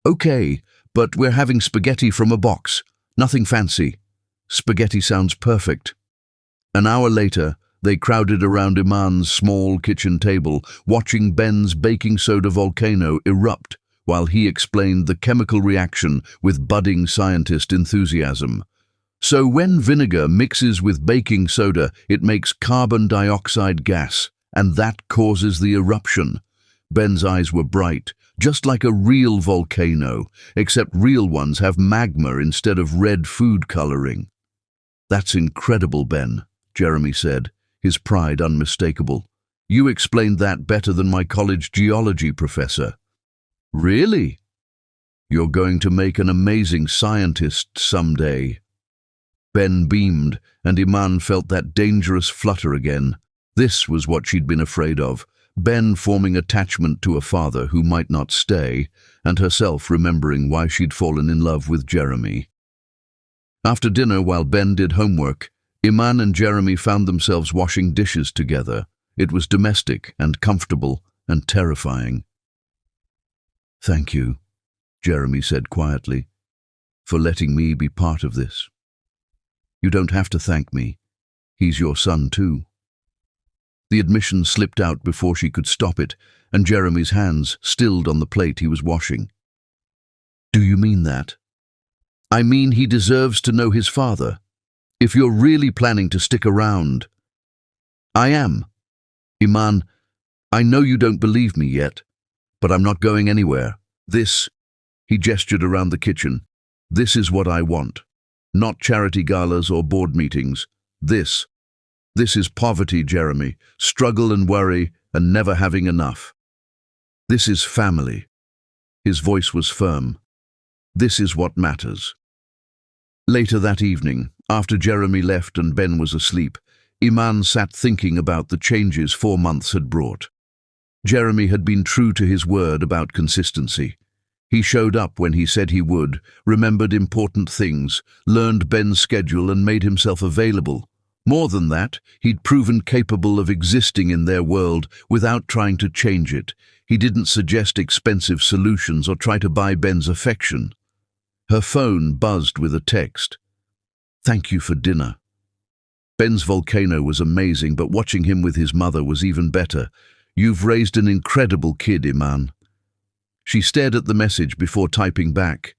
"Okay, but we're having spaghetti from a box. Nothing fancy." "Spaghetti sounds perfect." An hour later, they crowded around Iman's small kitchen table, watching Ben's baking soda volcano erupt while he explained the chemical reaction with budding scientist enthusiasm. "So when vinegar mixes with baking soda, it makes carbon dioxide gas, and that causes the eruption." Ben's eyes were bright, just like a real volcano, except real ones have magma instead of red food coloring. That's incredible, Ben, Jeremy said, his pride unmistakable. You explained that better than my college geology professor. Really? You're going to make an amazing scientist someday. Ben beamed, and Iman felt that dangerous flutter again. This was what she'd been afraid of. Ben forming attachment to a father who might not stay, and herself remembering why she'd fallen in love with Jeremy. After dinner, while Ben did homework, Iman and Jeremy found themselves washing dishes together. It was domestic and comfortable and terrifying. "Thank you," Jeremy said quietly, "for letting me be part of this. You don't have to thank me. He's your son too." The admission slipped out before she could stop it, and Jeremy's hands stilled on the plate he was washing. "Do you mean that?" "I mean he deserves to know his father. If you're really planning to stick around." "I am. Iman, I know you don't believe me yet, but I'm not going anywhere. This," he gestured around the kitchen, "this is what I want. Not charity galas or board meetings. This is poverty, Jeremy, struggle and worry and never having enough. This is family." His voice was firm. "This is what matters." Later that evening, after Jeremy left and Ben was asleep, Iman sat thinking about the changes 4 months had brought. Jeremy had been true to his word about consistency. He showed up when he said he would, remembered important things, learned Ben's schedule and made himself available. More than that, he'd proven capable of existing in their world without trying to change it. He didn't suggest expensive solutions or try to buy Ben's affection. Her phone buzzed with a text. "Thank you for dinner." Ben's volcano was amazing, but watching him with his mother was even better. "You've raised an incredible kid, Iman." She stared at the message before typing back.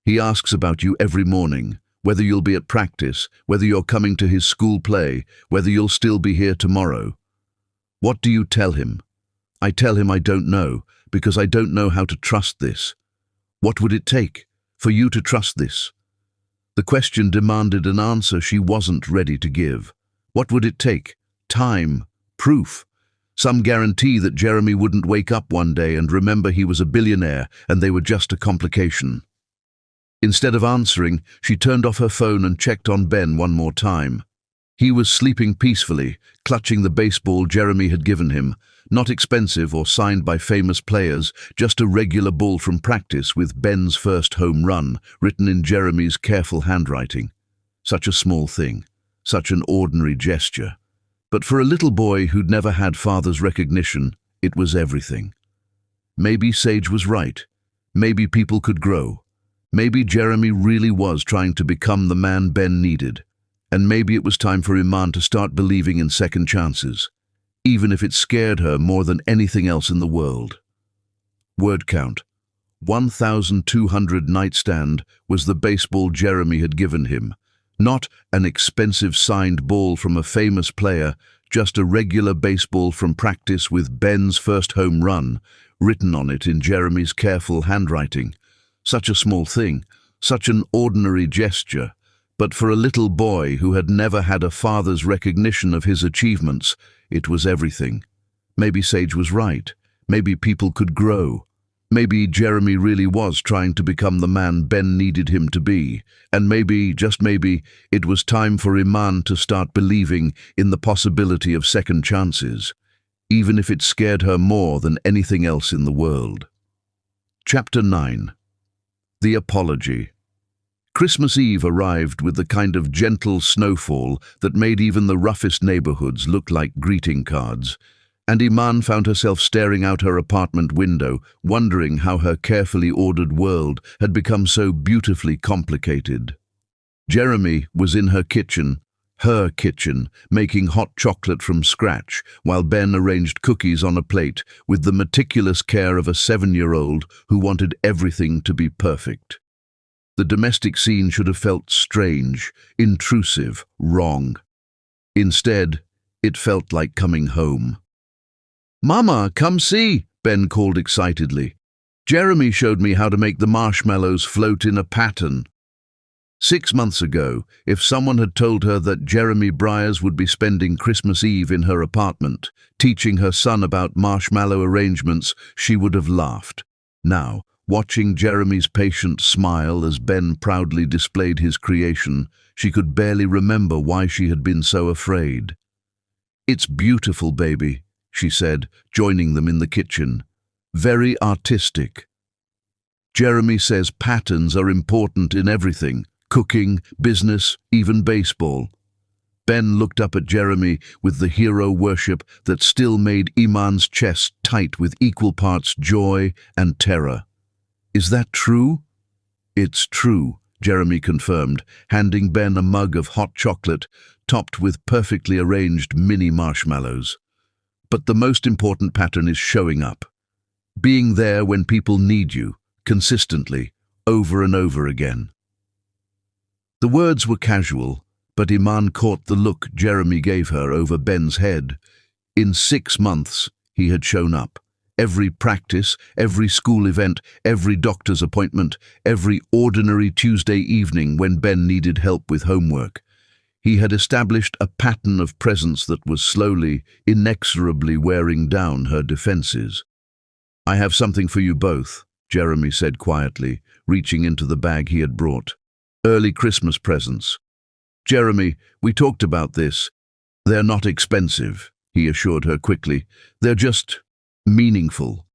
"He asks about you every morning. Whether you'll be at practice, whether you're coming to his school play, whether you'll still be here tomorrow." "What do you tell him?" "I tell him I don't know, because I don't know how to trust this." "What would it take for you to trust this?" The question demanded an answer she wasn't ready to give. What would it take? Time, proof, some guarantee that Jeremy wouldn't wake up one day and remember he was a billionaire and they were just a complication. Instead of answering, she turned off her phone and checked on Ben one more time. He was sleeping peacefully, clutching the baseball Jeremy had given him. Not expensive or signed by famous players, just a regular ball from practice with Ben's first home run, written in Jeremy's careful handwriting. Such a small thing, such an ordinary gesture. But for a little boy who'd never had father's recognition, it was everything. Maybe Sage was right. Maybe people could grow. Maybe Jeremy really was trying to become the man Ben needed. And maybe it was time for Iman to start believing in second chances, even if it scared her more than anything else in the world. Word count. 1,200 nightstand was the baseball Jeremy had given him. Not an expensive signed ball from a famous player, just a regular baseball from practice with Ben's first home run, written on it in Jeremy's careful handwriting. Such a small thing, such an ordinary gesture. But for a little boy who had never had a father's recognition of his achievements, it was everything. Maybe Sage was right. Maybe people could grow. Maybe Jeremy really was trying to become the man Ben needed him to be. And maybe, just maybe, it was time for Iman to start believing in the possibility of second chances, even if it scared her more than anything else in the world. Chapter 9. The Apology. Christmas Eve arrived with the kind of gentle snowfall that made even the roughest neighborhoods look like greeting cards, and Iman found herself staring out her apartment window, wondering how her carefully ordered world had become so beautifully complicated. Jeremy was in her kitchen, making hot chocolate from scratch, while Ben arranged cookies on a plate with the meticulous care of a 7-year-old who wanted everything to be perfect. The domestic scene should have felt strange, intrusive, wrong. Instead, it felt like coming home. "Mama, come see," Ben called excitedly. Jeremy showed me how to make the marshmallows float in a pattern. 6 months ago, if someone had told her that Jeremy Briers would be spending Christmas Eve in her apartment, teaching her son about marshmallow arrangements, she would have laughed. Now, watching Jeremy's patient smile as Ben proudly displayed his creation, she could barely remember why she had been so afraid. "It's beautiful, baby," she said, joining them in the kitchen. "Very artistic." Jeremy says patterns are important in everything. Cooking, business, even baseball. Ben looked up at Jeremy with the hero worship that still made Iman's chest tight with equal parts joy and terror. "Is that true?" "It's true," Jeremy confirmed, handing Ben a mug of hot chocolate topped with perfectly arranged mini marshmallows. "But the most important pattern is showing up. Being there when people need you, consistently, over and over again." The words were casual, but Iman caught the look Jeremy gave her over Ben's head. In 6 months, he had shown up. Every practice, every school event, every doctor's appointment, every ordinary Tuesday evening when Ben needed help with homework. He had established a pattern of presence that was slowly, inexorably wearing down her defenses. "I have something for you both," Jeremy said quietly, reaching into the bag he had brought. "Early Christmas presents." "Jeremy, we talked about this. They're not expensive," he assured her quickly. "They're just meaningful."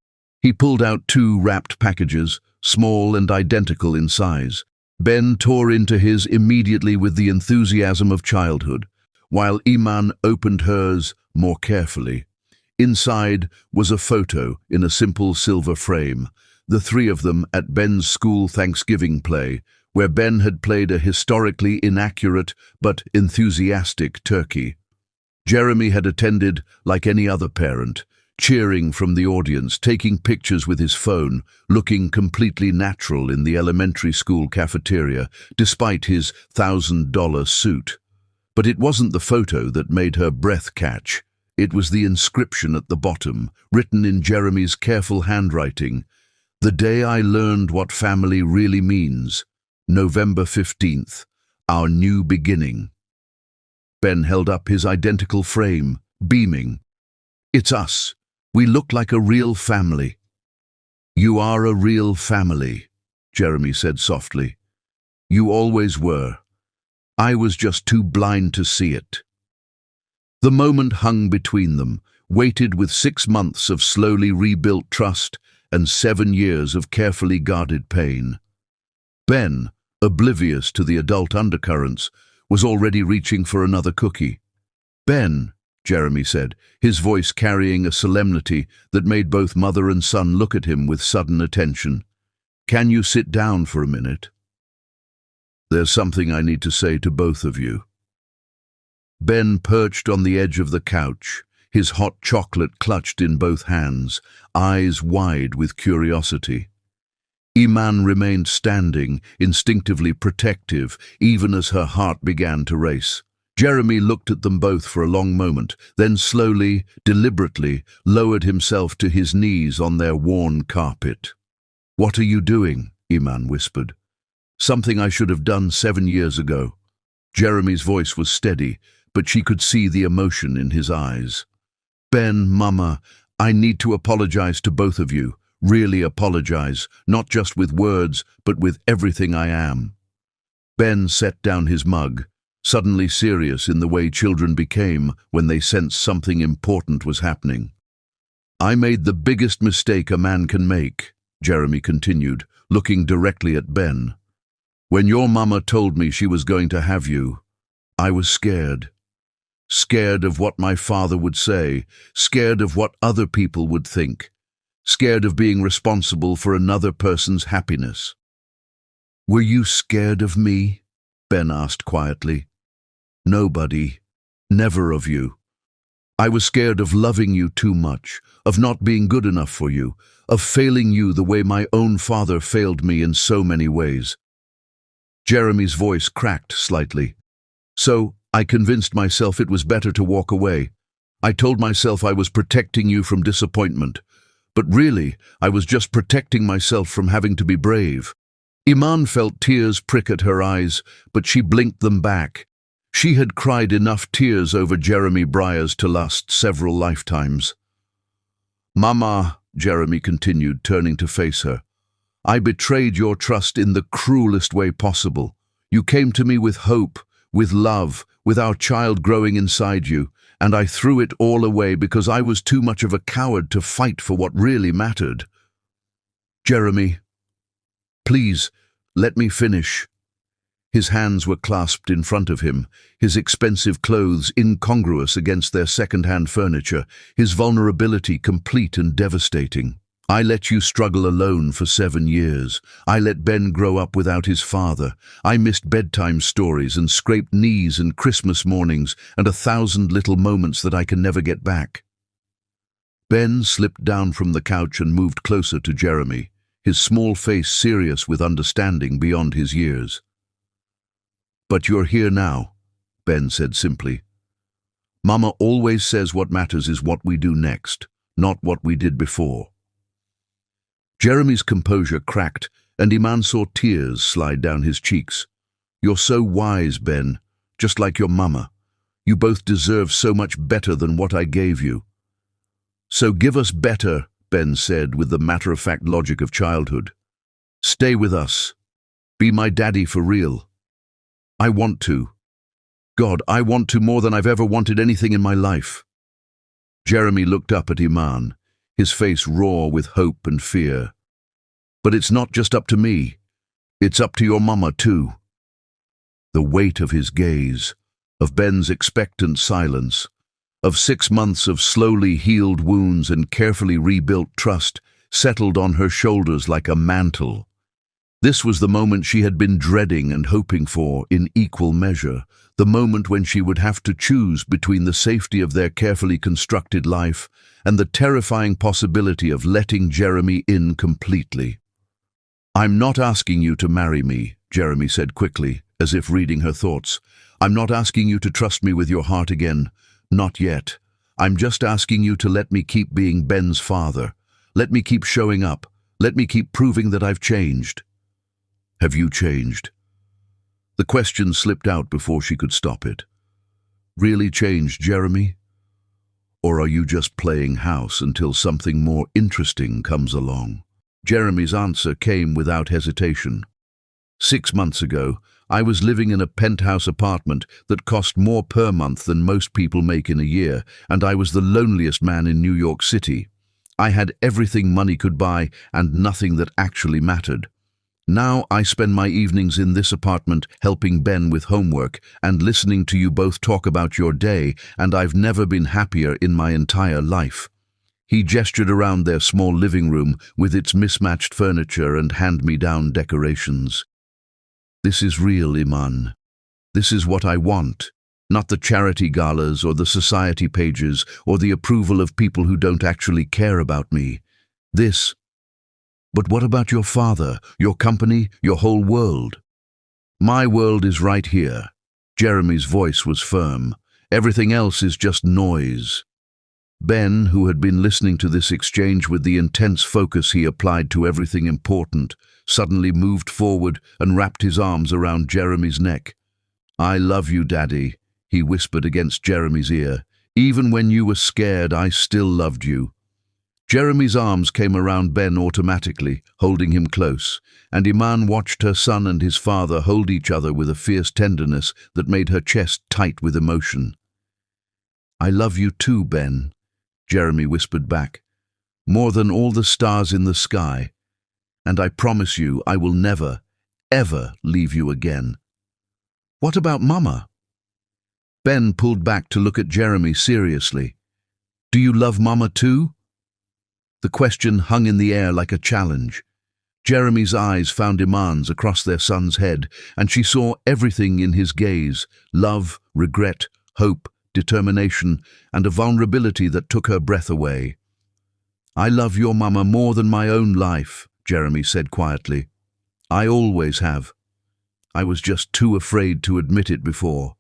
He pulled out 2 wrapped packages, small and identical in size. Ben tore into his immediately with the enthusiasm of childhood, while Iman opened hers more carefully. Inside was a photo in a simple silver frame, the 3 of them at Ben's school Thanksgiving play, where Ben had played a historically inaccurate but enthusiastic turkey. Jeremy had attended like any other parent, cheering from the audience, taking pictures with his phone, looking completely natural in the elementary school cafeteria, despite his $1,000 suit. But it wasn't the photo that made her breath catch. It was the inscription at the bottom, written in Jeremy's careful handwriting. "The day I learned what family really means. November 15th, our new beginning." Ben held up his identical frame, beaming. "It's us. We look like a real family." "You are a real family," Jeremy said softly. "You always were. I was just too blind to see it." The moment hung between them, weighted with 6 months of slowly rebuilt trust and 7 years of carefully guarded pain. Ben, oblivious to the adult undercurrents, was already reaching for another cookie. "Ben," Jeremy said, his voice carrying a solemnity that made both mother and son look at him with sudden attention. "Can you sit down for a minute? There's something I need to say to both of you." Ben perched on the edge of the couch, his hot chocolate clutched in both hands, eyes wide with curiosity. Iman remained standing, instinctively protective, even as her heart began to race. Jeremy looked at them both for a long moment, then slowly, deliberately, lowered himself to his knees on their worn carpet. "What are you doing?" Iman whispered. "Something I should have done 7 years ago." Jeremy's voice was steady, but she could see the emotion in his eyes. "Ben, Mama, I need to apologize to both of you. Really apologize, not just with words, but with everything I am." Ben set down his mug, suddenly serious in the way children became when they sensed something important was happening. "I made the biggest mistake a man can make," Jeremy continued, looking directly at Ben. "When your mama told me she was going to have you, I was scared. Scared of what my father would say, scared of what other people would think. Scared of being responsible for another person's happiness." "Were you scared of me?" Ben asked quietly. "Nobody. Never of you. I was scared of loving you too much, of not being good enough for you, of failing you the way my own father failed me in so many ways." Jeremy's voice cracked slightly. "So I convinced myself it was better to walk away. I told myself I was protecting you from disappointment. But really, I was just protecting myself from having to be brave. Iman felt tears prick at her eyes, but she blinked them back. She had cried enough tears over Jeremy Briers to last several lifetimes. "Mama," Jeremy continued, turning to face her, "I betrayed your trust in the cruelest way possible. You came to me with hope, with love, with our child growing inside you, and I threw it all away because I was too much of a coward to fight for what really mattered. Jeremy, please, let me finish." His hands were clasped in front of him, his expensive clothes incongruous against their second-hand furniture, his vulnerability complete and devastating. "I let you struggle alone for 7 years. I let Ben grow up without his father. I missed bedtime stories and scraped knees and Christmas mornings and 1,000 little moments that I can never get back." Ben slipped down from the couch and moved closer to Jeremy, his small face serious with understanding beyond his years. "But you're here now," Ben said simply. "Mama always says what matters is what we do next, not what we did before." Jeremy's composure cracked, and Iman saw tears slide down his cheeks. "You're so wise, Ben, just like your mama. You both deserve so much better than what I gave you." "So give us better," Ben said with the matter-of-fact logic of childhood. "Stay with us. Be my daddy for real. I want to. God, I want to more than I've ever wanted anything in my life." Jeremy looked up at Iman, his face raw with hope and fear. "But it's not just up to me. It's up to your mama too." The weight of his gaze, of Ben's expectant silence, of 6 months of slowly healed wounds and carefully rebuilt trust settled on her shoulders like a mantle. This was the moment she had been dreading and hoping for in equal measure, the moment when she would have to choose between the safety of their carefully constructed life and the terrifying possibility of letting Jeremy in completely. "I'm not asking you to marry me," Jeremy said quickly, as if reading her thoughts. "I'm not asking you to trust me with your heart again. Not yet. I'm just asking you to let me keep being Ben's father. Let me keep showing up. Let me keep proving that I've changed." "Have you changed?" The question slipped out before she could stop it. "Really changed, Jeremy? Or are you just playing house until something more interesting comes along?" Jeremy's answer came without hesitation. 6 months ago, I was living in a penthouse apartment that cost more per month than most people make in a year, and I was the loneliest man in New York City. I had everything money could buy and nothing that actually mattered. Now I spend my evenings in this apartment helping Ben with homework and listening to you both talk about your day, and I've never been happier in my entire life." He gestured around their small living room with its mismatched furniture and hand-me-down decorations. "This is real, Iman. This is what I want, not the charity galas or the society pages or the approval of people who don't actually care about me. This. But what about your father, your company, your whole world?" "My world is right here." Jeremy's voice was firm. "Everything else is just noise." Ben, who had been listening to this exchange with the intense focus he applied to everything important, suddenly moved forward and wrapped his arms around Jeremy's neck. "I love you, Daddy," he whispered against Jeremy's ear. "Even when you were scared, I still loved you." Jeremy's arms came around Ben automatically, holding him close, and Iman watched her son and his father hold each other with a fierce tenderness that made her chest tight with emotion. "I love you too, Ben," Jeremy whispered back, "more than all the stars in the sky, and I promise you I will never, ever leave you again." "What about Mama?" Ben pulled back to look at Jeremy seriously. "Do you love Mama too?" The question hung in the air like a challenge. Jeremy's eyes found Iman's across their son's head, and she saw everything in his gaze: love, regret, hope, determination, and a vulnerability that took her breath away. "I love your mama more than my own life," Jeremy said quietly. "I always have. I was just too afraid to admit it before."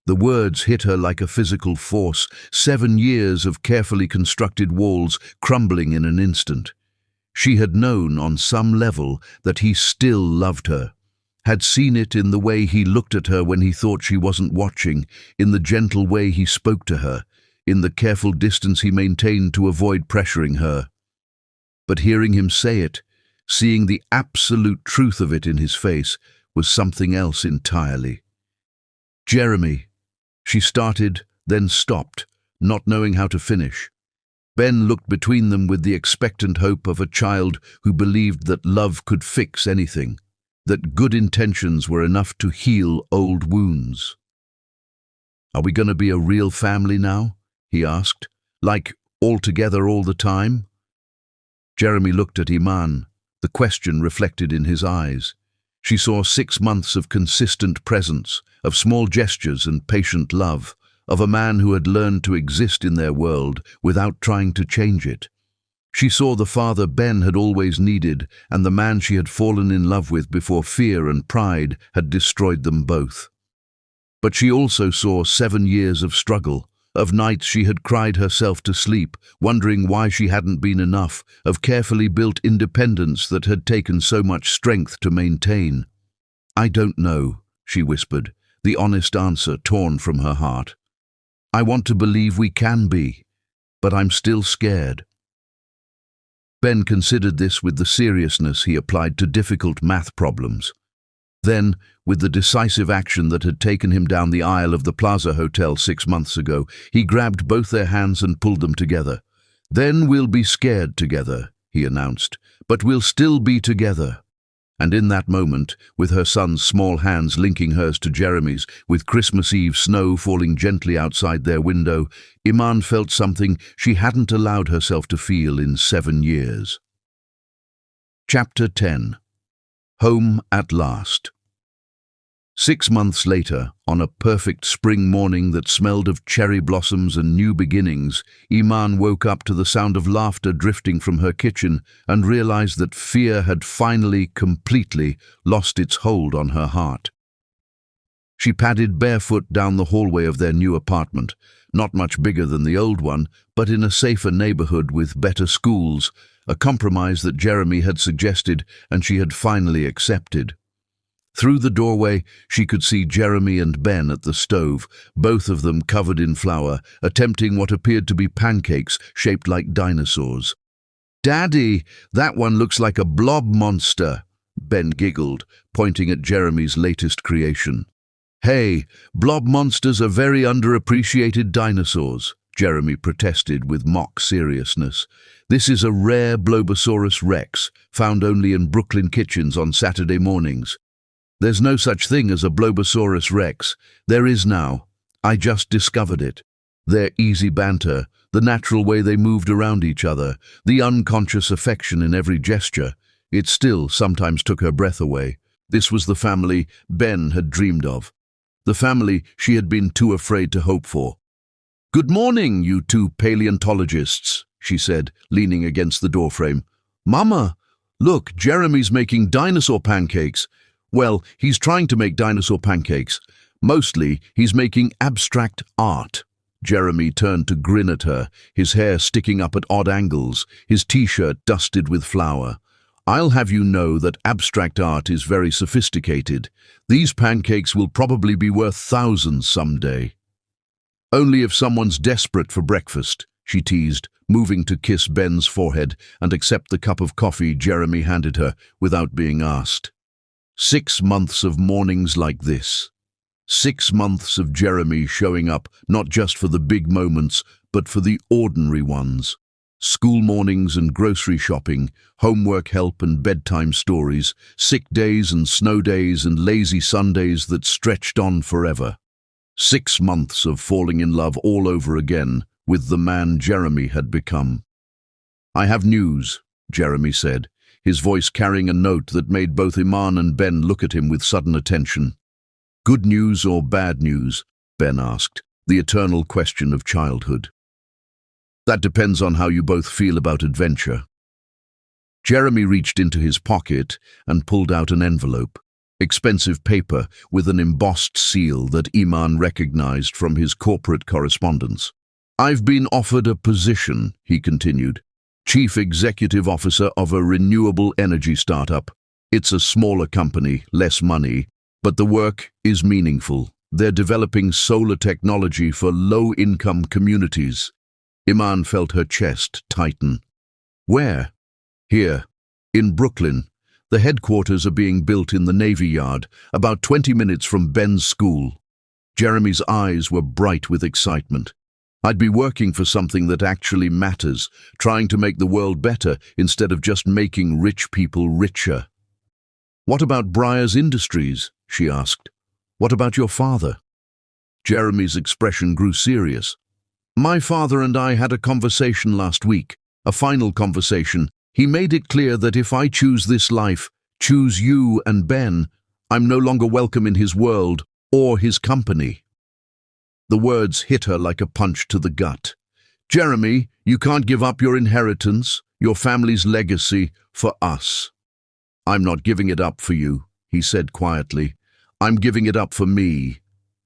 The words hit her like a physical force, 7 years of carefully constructed walls crumbling in an instant. She had known on some level that he still loved her, had seen it in the way he looked at her when he thought she wasn't watching, in the gentle way he spoke to her, in the careful distance he maintained to avoid pressuring her. But hearing him say it, seeing the absolute truth of it in his face, was something else entirely. "Jeremy," she started, then stopped, not knowing how to finish. Ben looked between them with the expectant hope of a child who believed that love could fix anything, that good intentions were enough to heal old wounds. "Are we going to be a real family now?" he asked. "Like, all together all the time?" Jeremy looked at Iman, the question reflected in his eyes. She saw 6 months of consistent presence, of small gestures and patient love, of a man who had learned to exist in their world without trying to change it. She saw the father Ben had always needed and the man she had fallen in love with before fear and pride had destroyed them both. But she also saw 7 years of struggle, of nights she had cried herself to sleep, wondering why she hadn't been enough, of carefully built independence that had taken so much strength to maintain. "I don't know," she whispered, the honest answer torn from her heart. "I want to believe we can be, but I'm still scared." Ben considered this with the seriousness he applied to difficult math problems. Then, with the decisive action that had taken him down the aisle of the Plaza Hotel 6 months ago, he grabbed both their hands and pulled them together. "Then we'll be scared together," he announced, "but we'll still be together." And in that moment, with her son's small hands linking hers to Jeremy's, with Christmas Eve snow falling gently outside their window, Iman felt something she hadn't allowed herself to feel in 7 years. Chapter 10. Home at last. 6 months later, on a perfect spring morning that smelled of cherry blossoms and new beginnings, Iman woke up to the sound of laughter drifting from her kitchen and realized that fear had finally, completely lost its hold on her heart. She padded barefoot down the hallway of their new apartment, not much bigger than the old one, but in a safer neighborhood with better schools, a compromise that Jeremy had suggested and she had finally accepted. Through the doorway, she could see Jeremy and Ben at the stove, both of them covered in flour, attempting what appeared to be pancakes shaped like dinosaurs. "Daddy, that one looks like a blob monster," Ben giggled, pointing at Jeremy's latest creation. "Hey, blob monsters are very underappreciated dinosaurs," Jeremy protested with mock seriousness. "This is a rare Blobosaurus rex, found only in Brooklyn kitchens on Saturday mornings. There's no such thing as a Blobosaurus rex. There is now. I just discovered it." Their easy banter, the natural way they moved around each other, the unconscious affection in every gesture, it still sometimes took her breath away. This was the family Ben had dreamed of. The family she had been too afraid to hope for. "Good morning, you two paleontologists," she said, leaning against the doorframe. "Mama, look, Jeremy's making dinosaur pancakes." "Well, he's trying to make dinosaur pancakes. Mostly, he's making abstract art." Jeremy turned to grin at her, his hair sticking up at odd angles, his t-shirt dusted with flour. "I'll have you know that abstract art is very sophisticated. These pancakes will probably be worth thousands someday." "Only if someone's desperate for breakfast," she teased, moving to kiss Ben's forehead and accept the cup of coffee Jeremy handed her without being asked. 6 months of mornings like this. 6 months of Jeremy showing up not just for the big moments, but for the ordinary ones. School mornings and grocery shopping, homework help and bedtime stories, sick days and snow days and lazy Sundays that stretched on forever. 6 months of falling in love all over again with the man Jeremy had become. "I have news," Jeremy said, his voice carrying a note that made both Iman and Ben look at him with sudden attention. "Good news or bad news?" Ben asked, the eternal question of childhood. "That depends on how you both feel about adventure." Jeremy reached into his pocket and pulled out an envelope. expensive paper with an embossed seal that Iman recognized from his corporate correspondence. "I've been offered a position," he continued, "Chief Executive Officer of a renewable energy startup. It's a smaller company, less money, but the work is meaningful. They're developing solar technology for low-income communities." Iman felt her chest tighten. "Where?" "Here, in Brooklyn. The headquarters are being built in the Navy Yard, about 20 minutes from Ben's school." Jeremy's eyes were bright with excitement. "I'd be working for something that actually matters, trying to make the world better instead of just making rich people richer." "What about Breyer's Industries?" she asked. "What about your father?" Jeremy's expression grew serious. "My father and I had a conversation last week, a final conversation. He made it clear that if I choose this life, choose you and Ben, I'm no longer welcome in his world or his company." The words hit her like a punch to the gut. "Jeremy, you can't give up your inheritance, your family's legacy, for us." "I'm not giving it up for you," he said quietly. "I'm giving it up for me,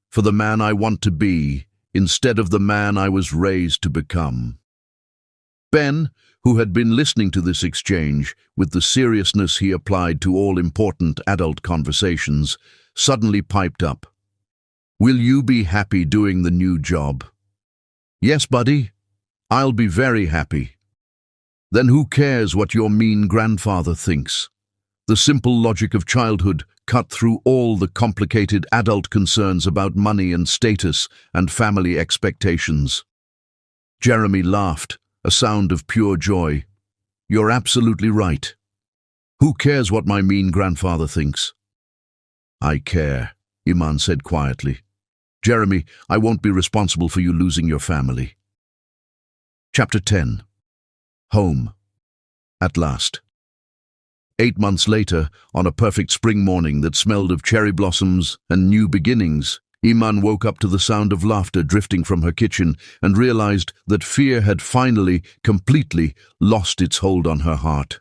for the man I want to be, instead of the man I was raised to become." Ben, who had been listening to this exchange with the seriousness he applied to all important adult conversations, suddenly piped up. "Will you be happy doing the new job?" "Yes, buddy. I'll be very happy." "Then who cares what your mean grandfather thinks?" The simple logic of childhood cut through all the complicated adult concerns about money and status and family expectations. Jeremy laughed, a sound of pure joy. "You're absolutely right. Who cares what my mean grandfather thinks?" "I care," Iman said quietly. "Jeremy, I won't be responsible for you losing your family." Chapter 10. Home. At last. 8 months later, on a perfect spring morning that smelled of cherry blossoms and new beginnings, Iman woke up to the sound of laughter drifting from her kitchen and realized that fear had finally, completely lost its hold on her heart.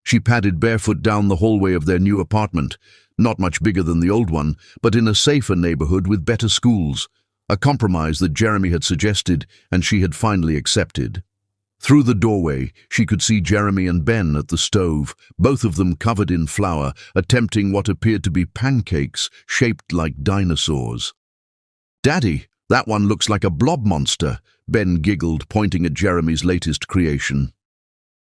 She padded barefoot down the hallway of their new apartment, not much bigger than the old one, but in a safer neighborhood with better schools, a compromise that Jeremy had suggested and she had finally accepted. Through the doorway, she could see Jeremy and Ben at the stove, both of them covered in flour, attempting what appeared to be pancakes shaped like dinosaurs. "Daddy, that one looks like a blob monster," Ben giggled, pointing at Jeremy's latest creation.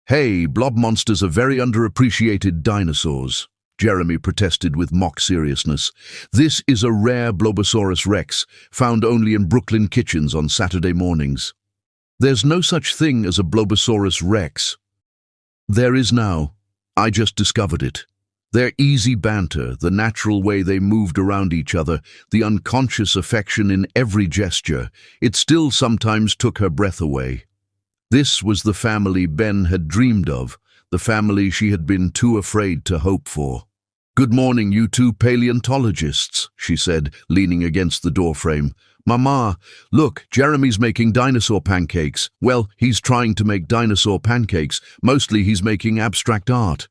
"Hey, blob monsters are very underappreciated dinosaurs," Jeremy protested with mock seriousness. "This is a rare Blobosaurus rex, found only in Brooklyn kitchens on Saturday mornings." "There's no such thing as a Blobosaurus rex." "There is now. I just discovered it. Their easy banter, the natural way they moved around each other, the unconscious affection in every gesture, it still sometimes took her breath away. This was the family Ben had dreamed of, the family she had been too afraid to hope for. "Good morning, you two paleontologists," she said, leaning against the doorframe. "Mama, look, Jeremy's making dinosaur pancakes. Well, he's trying to make dinosaur pancakes. Mostly he's making abstract art."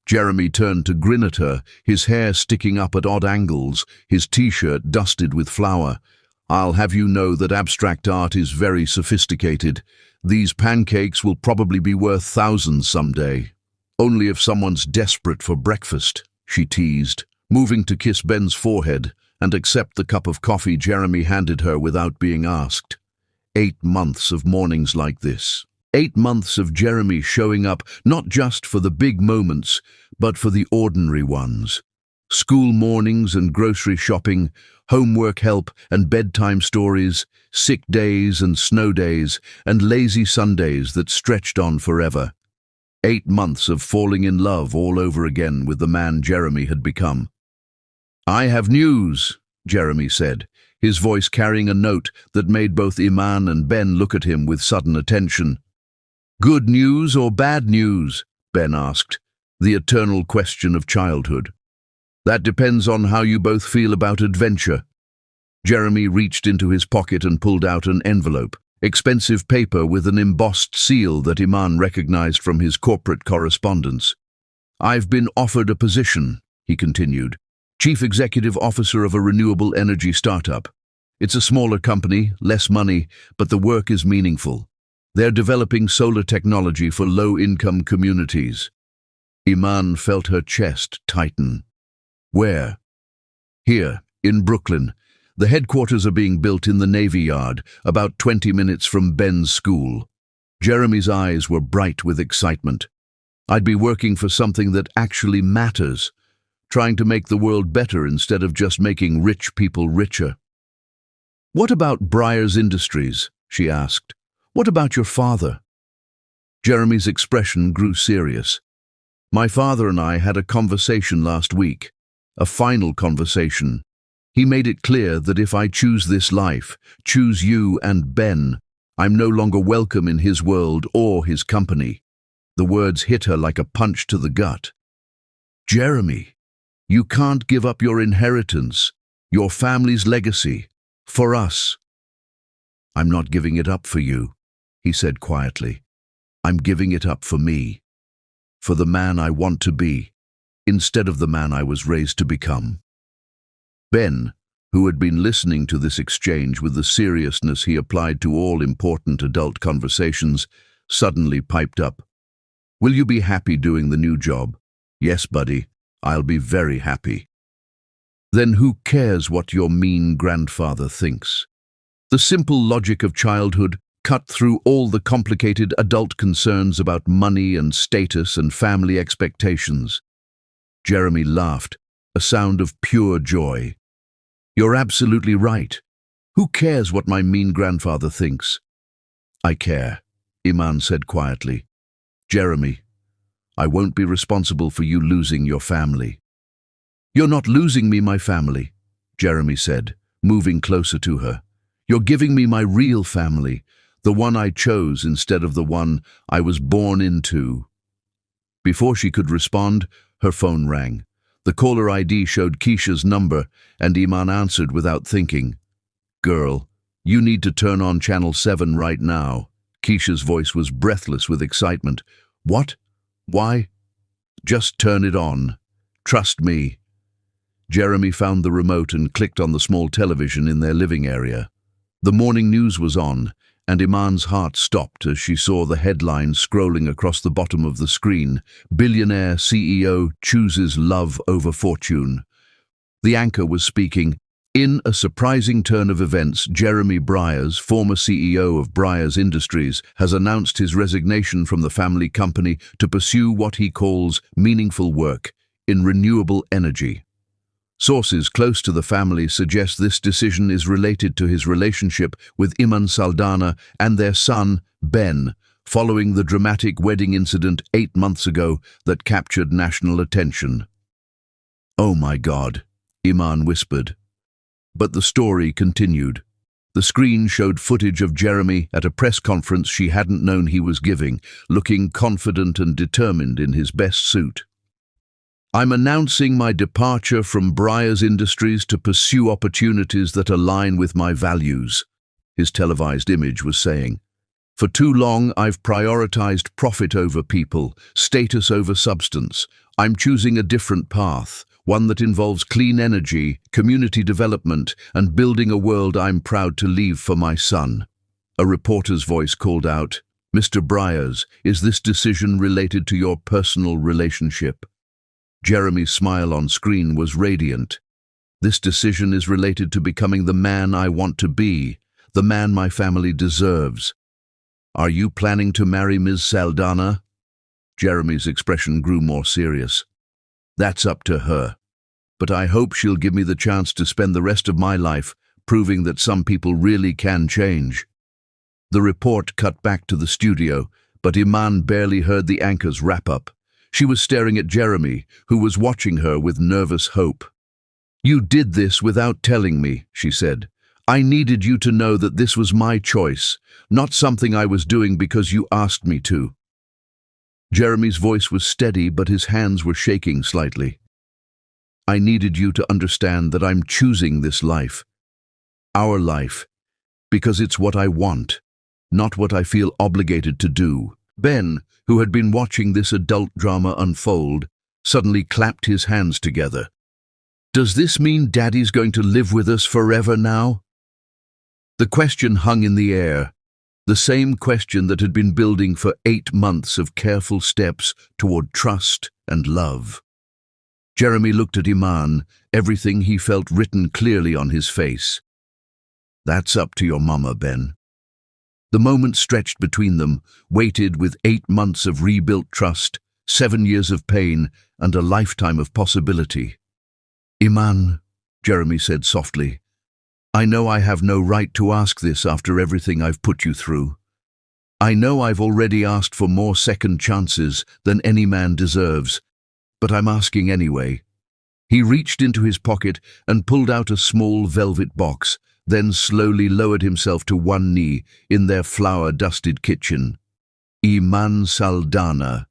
Jeremy turned to grin at her, his hair sticking up at odd angles, his t-shirt dusted with flour. "I'll have you know that abstract art is very sophisticated. These pancakes will probably be worth thousands someday. Only if someone's desperate for breakfast," she teased, moving to kiss Ben's forehead and accept the cup of coffee Jeremy handed her without being asked. 8 months of mornings like this. 8 months of Jeremy showing up not just for the big moments, but for the ordinary ones. School mornings and grocery shopping, homework help and bedtime stories, sick days and snow days, and lazy Sundays that stretched on forever. 8 months of falling in love all over again with the man Jeremy had become. "I have news," Jeremy said, his voice carrying a note that made both Iman and Ben look at him with sudden attention. "Good news or bad news?" Ben asked, the eternal question of childhood. "That depends on how you both feel about adventure." Jeremy reached into his pocket and pulled out an envelope, expensive paper with an embossed seal that Iman recognized from his corporate correspondence. "I've been offered a position," he continued, Chief Executive Officer of a renewable energy startup. It's a smaller company, less money, but the work is meaningful. They're developing solar technology for low-income communities. Iman felt her chest tighten. Where? Here, in Brooklyn. The headquarters are being built in the Navy Yard, about 20 minutes from Ben's school. Jeremy's eyes were bright with excitement. I'd be working for something that actually matters, trying to make the world better instead of just making rich people richer. What about Breyers Industries? She asked. What about your father? Jeremy's expression grew serious. My father and I had a conversation last week, a final conversation. He made it clear that if I choose this life, choose you and Ben, I'm no longer welcome in his world or his company. The words hit her like a punch to the gut. Jeremy, you can't give up your inheritance, your family's legacy, for us. I'm not giving it up for you, he said quietly. I'm giving it up for me, for the man I want to be, instead of the man I was raised to become. Ben, who had been listening to this exchange with the seriousness he applied to all important adult conversations, suddenly piped up. Will you be happy doing the new job? Yes, buddy, I'll be very happy. Then who cares what your mean grandfather thinks? The simple logic of childhood cut through all the complicated adult concerns about money and status and family expectations. Jeremy laughed, a sound of pure joy. You're absolutely right. Who cares what my mean grandfather thinks? I care, Iman said quietly. Jeremy, I won't be responsible for you losing your family. You're not losing me my family, Jeremy said, moving closer to her. You're giving me my real family, the one I chose instead of the one I was born into. Before she could respond, her phone rang. The caller ID showed Keisha's number, and Iman answered without thinking. Girl, you need to turn on Channel 7 right now. Keisha's voice was breathless with excitement. What? Why? Just turn it on. Trust me. Jeremy found the remote and clicked on the small television in their living area. The morning news was on, and Iman's heart stopped as she saw the headline scrolling across the bottom of the screen. Billionaire CEO chooses love over fortune. The anchor was speaking. In a surprising turn of events, Jeremy Breyers, former CEO of Breyers Industries, has announced his resignation from the family company to pursue what he calls meaningful work in renewable energy. Sources close to the family suggest this decision is related to his relationship with Iman Saldana and their son, Ben, following the dramatic wedding incident 8 months ago that captured national attention. Oh my God, Iman whispered. But the story continued. The screen showed footage of Jeremy at a press conference she hadn't known he was giving, looking confident and determined in his best suit. I'm announcing my departure from Breyers Industries to pursue opportunities that align with my values, his televised image was saying. For too long, I've prioritized profit over people, status over substance. I'm choosing a different path, one that involves clean energy, community development, and building a world I'm proud to leave for my son. A reporter's voice called out, Mr. Breyers, is this decision related to your personal relationship? Jeremy's smile on screen was radiant. This decision is related to becoming the man I want to be, the man my family deserves. Are you planning to marry Ms. Saldana? Jeremy's expression grew more serious. That's up to her. But I hope she'll give me the chance to spend the rest of my life proving that some people really can change. The report cut back to the studio, but Iman barely heard the anchor's wrap-up. She was staring at Jeremy, who was watching her with nervous hope. You did this without telling me, she said. I needed you to know that this was my choice, not something I was doing because you asked me to. Jeremy's voice was steady, but his hands were shaking slightly. I needed you to understand that I'm choosing this life, our life, because it's what I want, not what I feel obligated to do. Ben, who had been watching this adult drama unfold, suddenly clapped his hands together. Does this mean Daddy's going to live with us forever now? The question hung in the air, the same question that had been building for 8 months of careful steps toward trust and love. Jeremy looked at Iman, everything he felt written clearly on his face. That's up to your mama, Ben. The moment stretched between them, weighted with 8 months of rebuilt trust, 7 years of pain, and a lifetime of possibility. Iman, Jeremy said softly, I know I have no right to ask this after everything I've put you through. I know I've already asked for more second chances than any man deserves, but I'm asking anyway. He reached into his pocket and pulled out a small velvet box, then slowly lowered himself to one knee in their flour-dusted kitchen. Iman Saldana,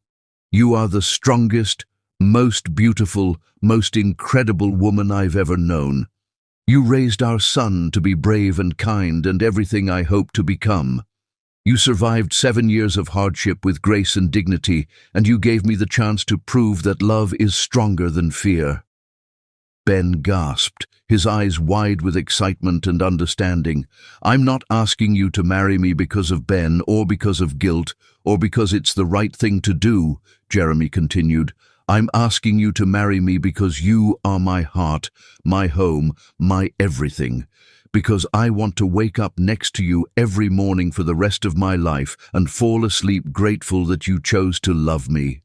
you are the strongest, most beautiful, most incredible woman I've ever known. You raised our son to be brave and kind and everything I hope to become. You survived 7 years of hardship with grace and dignity, and you gave me the chance to prove that love is stronger than fear. Ben gasped, his eyes wide with excitement and understanding. I'm not asking you to marry me because of Ben or because of guilt or because it's the right thing to do, Jeremy continued. I'm asking you to marry me because you are my heart, my home, my everything. Because I want to wake up next to you every morning for the rest of my life and fall asleep grateful that you chose to love me.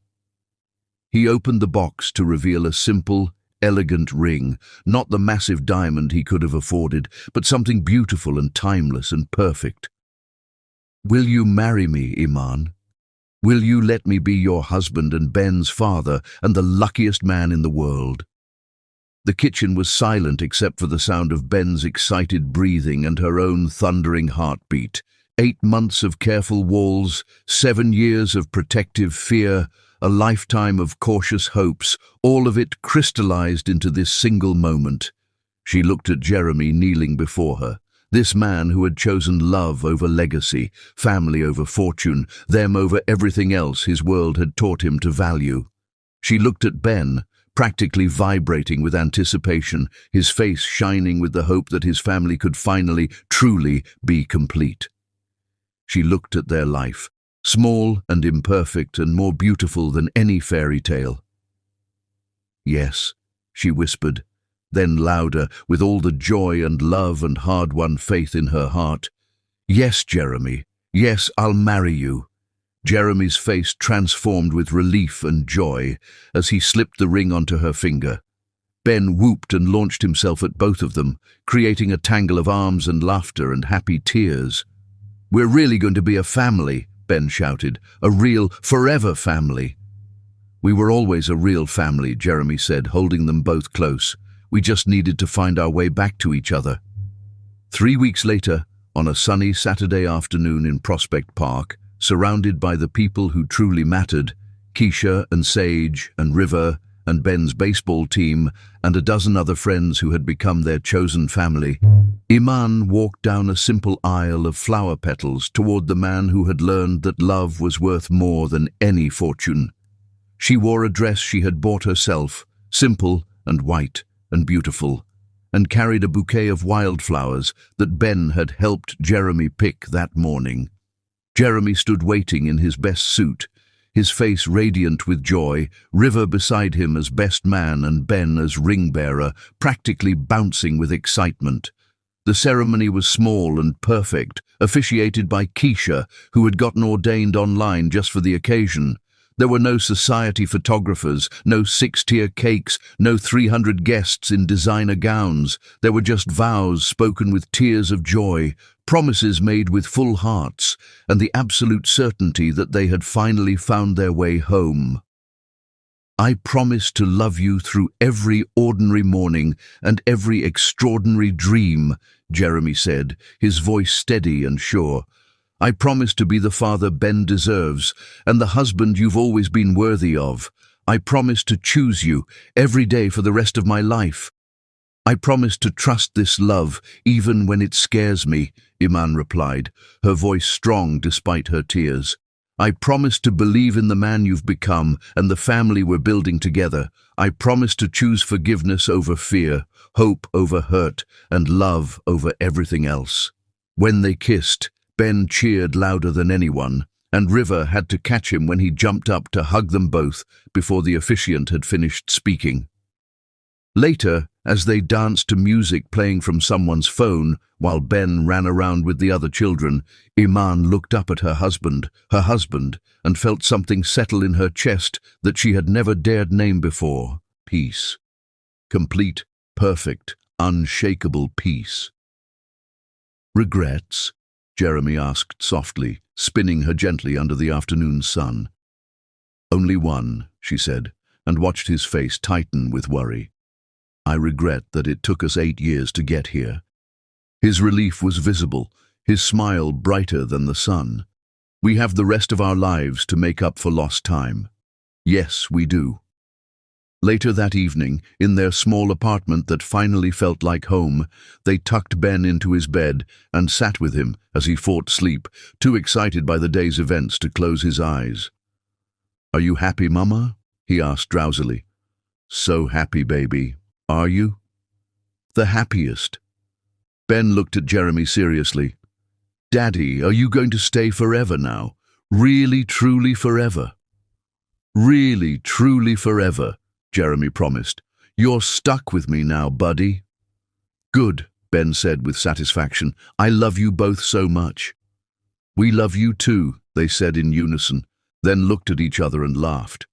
He opened the box to reveal a simple, elegant ring, not the massive diamond he could have afforded, but something beautiful and timeless and perfect. Will you marry me, Iman? Will you let me be your husband and Ben's father and the luckiest man in the world? The kitchen was silent except for the sound of Ben's excited breathing and her own thundering heartbeat. 8 months of careful walls, 7 years of protective fear, a lifetime of cautious hopes, all of it crystallized into this single moment. She looked at Jeremy kneeling before her. This man who had chosen love over legacy, family over fortune, them over everything else his world had taught him to value. She looked at Ben, practically vibrating with anticipation, his face shining with the hope that his family could finally, truly be complete. She looked at their life, small and imperfect and more beautiful than any fairy tale. Yes, she whispered, then louder, with all the joy and love and hard-won faith in her heart. Yes, Jeremy. Yes, I'll marry you. Jeremy's face transformed with relief and joy as he slipped the ring onto her finger. Ben whooped and launched himself at both of them, creating a tangle of arms and laughter and happy tears. We're really going to be a family, Ben shouted. A real, forever family. We were always a real family, Jeremy said, holding them both close. We just needed to find our way back to each other. 3 weeks later, on a sunny Saturday afternoon in Prospect Park, surrounded by the people who truly mattered, Keisha and Sage and River and Ben's baseball team and a dozen other friends who had become their chosen family, Iman walked down a simple aisle of flower petals toward the man who had learned that love was worth more than any fortune. She wore a dress she had bought herself, simple and white and beautiful, and carried a bouquet of wildflowers that Ben had helped Jeremy pick that morning. Jeremy stood waiting in his best suit, his face radiant with joy, River beside him as best man and Ben as ring-bearer, practically bouncing with excitement. The ceremony was small and perfect, officiated by Keisha, who had gotten ordained online just for the occasion. There were no society photographers, no 6-tier cakes, no 300 guests in designer gowns. There were just vows spoken with tears of joy, promises made with full hearts, and the absolute certainty that they had finally found their way home. I promise to love you through every ordinary morning and every extraordinary dream, Jeremy said, his voice steady and sure. I promise to be the father Ben deserves and the husband you've always been worthy of. I promise to choose you every day for the rest of my life. I promise to trust this love even when it scares me, Iman replied, her voice strong despite her tears. I promise to believe in the man you've become and the family we're building together. I promise to choose forgiveness over fear, hope over hurt, and love over everything else." When they kissed, Ben cheered louder than anyone, and River had to catch him when he jumped up to hug them both before the officiant had finished speaking. Later, as they danced to music playing from someone's phone while Ben ran around with the other children, Iman looked up at her husband, and felt something settle in her chest that she had never dared name before. Peace. Complete, perfect, unshakable peace. "Regrets?" Jeremy asked softly, spinning her gently under the afternoon sun. "Only one," she said, and watched his face tighten with worry. "I regret that it took us 8 years to get here." His relief was visible, his smile brighter than the sun. "We have the rest of our lives to make up for lost time." "Yes, we do." Later that evening, in their small apartment that finally felt like home, they tucked Ben into his bed and sat with him as he fought sleep, too excited by the day's events to close his eyes. "Are you happy, Mama?" he asked drowsily. "So happy, baby. Are you?" "The happiest." Ben looked at Jeremy seriously. "Daddy, are you going to stay forever now? Really, truly forever?" "Really, truly forever," Jeremy promised. "You're stuck with me now, buddy." "Good," Ben said with satisfaction. "I love you both so much." "We love you too," they said in unison, then looked at each other and laughed.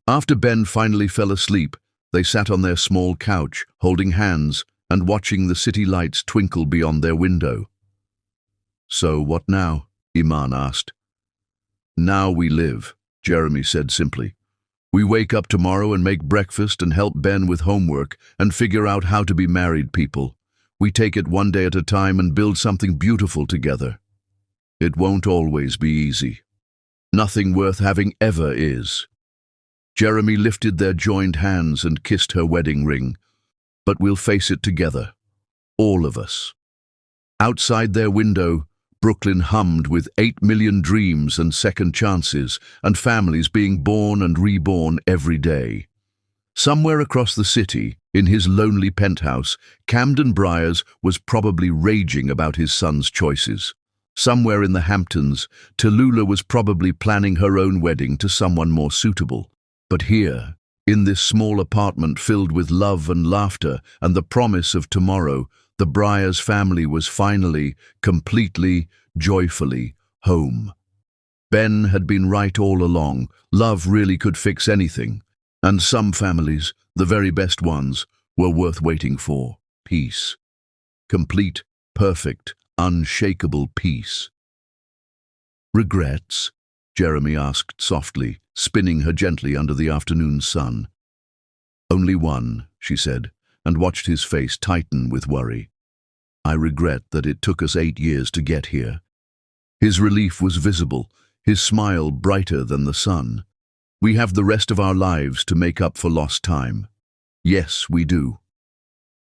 After Ben finally fell asleep, they sat on their small couch, holding hands and watching the city lights twinkle beyond their window. "So what now?" Iman asked. "Now we live," Jeremy said simply. "We wake up tomorrow and make breakfast and help Ben with homework and figure out how to be married people. We take it one day at a time and build something beautiful together. It won't always be easy. Nothing worth having ever is." Jeremy lifted their joined hands and kissed her wedding ring. "But we'll face it together. All of us." Outside their window, Brooklyn hummed with 8 million dreams and second chances, and families being born and reborn every day. Somewhere across the city, in his lonely penthouse, Camden Briars was probably raging about his son's choices. Somewhere in the Hamptons, Tallulah was probably planning her own wedding to someone more suitable. But here, in this small apartment filled with love and laughter and the promise of tomorrow, the Briars family was finally, completely, joyfully home. Ben had been right all along. Love really could fix anything. And some families, the very best ones, were worth waiting for. Peace. Complete, perfect, unshakable peace. "Regrets?" Jeremy asked softly, spinning her gently under the afternoon sun. "Only one," she said, and watched his face tighten with worry. "I regret that it took us 8 years to get here." His relief was visible, his smile brighter than the sun. "We have the rest of our lives to make up for lost time." "Yes, we do."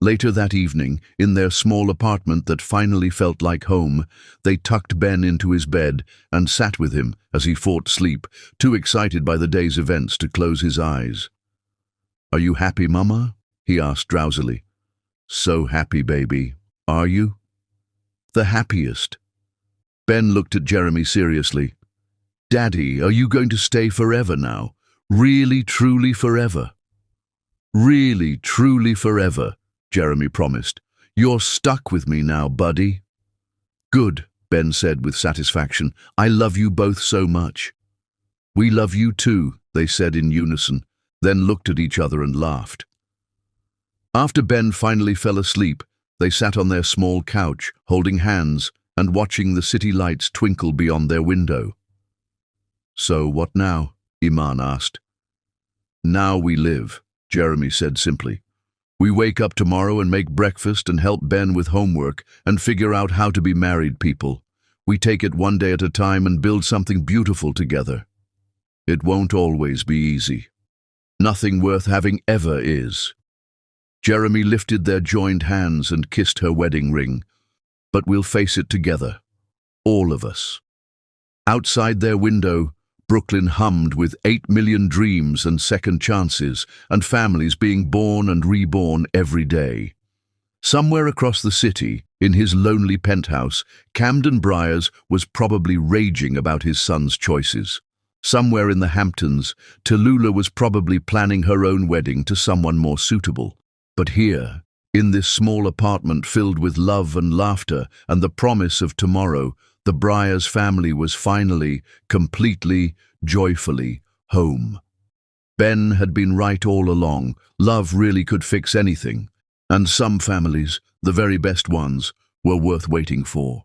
Later that evening, in their small apartment that finally felt like home, they tucked Ben into his bed and sat with him as he fought sleep, too excited by the day's events to close his eyes. "Are you happy, Mama?" he asked drowsily. "So happy, baby. Are you?" "The happiest." Ben looked at Jeremy seriously. "Daddy, are you going to stay forever now? Really, truly forever?" "Really, truly forever," Jeremy promised. "You're stuck with me now, buddy." "Good," Ben said with satisfaction. "I love you both so much." "We love you too," they said in unison, then looked at each other and laughed. After Ben finally fell asleep, they sat on their small couch, holding hands and watching the city lights twinkle beyond their window. "So what now?" Iman asked. "Now we live," Jeremy said simply. "We wake up tomorrow and make breakfast and help Ben with homework and figure out how to be married people. We take it one day at a time and build something beautiful together. It won't always be easy. Nothing worth having ever is." Jeremy lifted their joined hands and kissed her wedding ring. "But we'll face it together. All of us." Outside their window, Brooklyn hummed with 8 million dreams and second chances, and families being born and reborn every day. Somewhere across the city, in his lonely penthouse, Camden Briars was probably raging about his son's choices. Somewhere in the Hamptons, Tallulah was probably planning her own wedding to someone more suitable. But here, in this small apartment filled with love and laughter and the promise of tomorrow, the Briars family was finally, completely, joyfully home. Ben had been right all along. Love really could fix anything. And some families, the very best ones, were worth waiting for.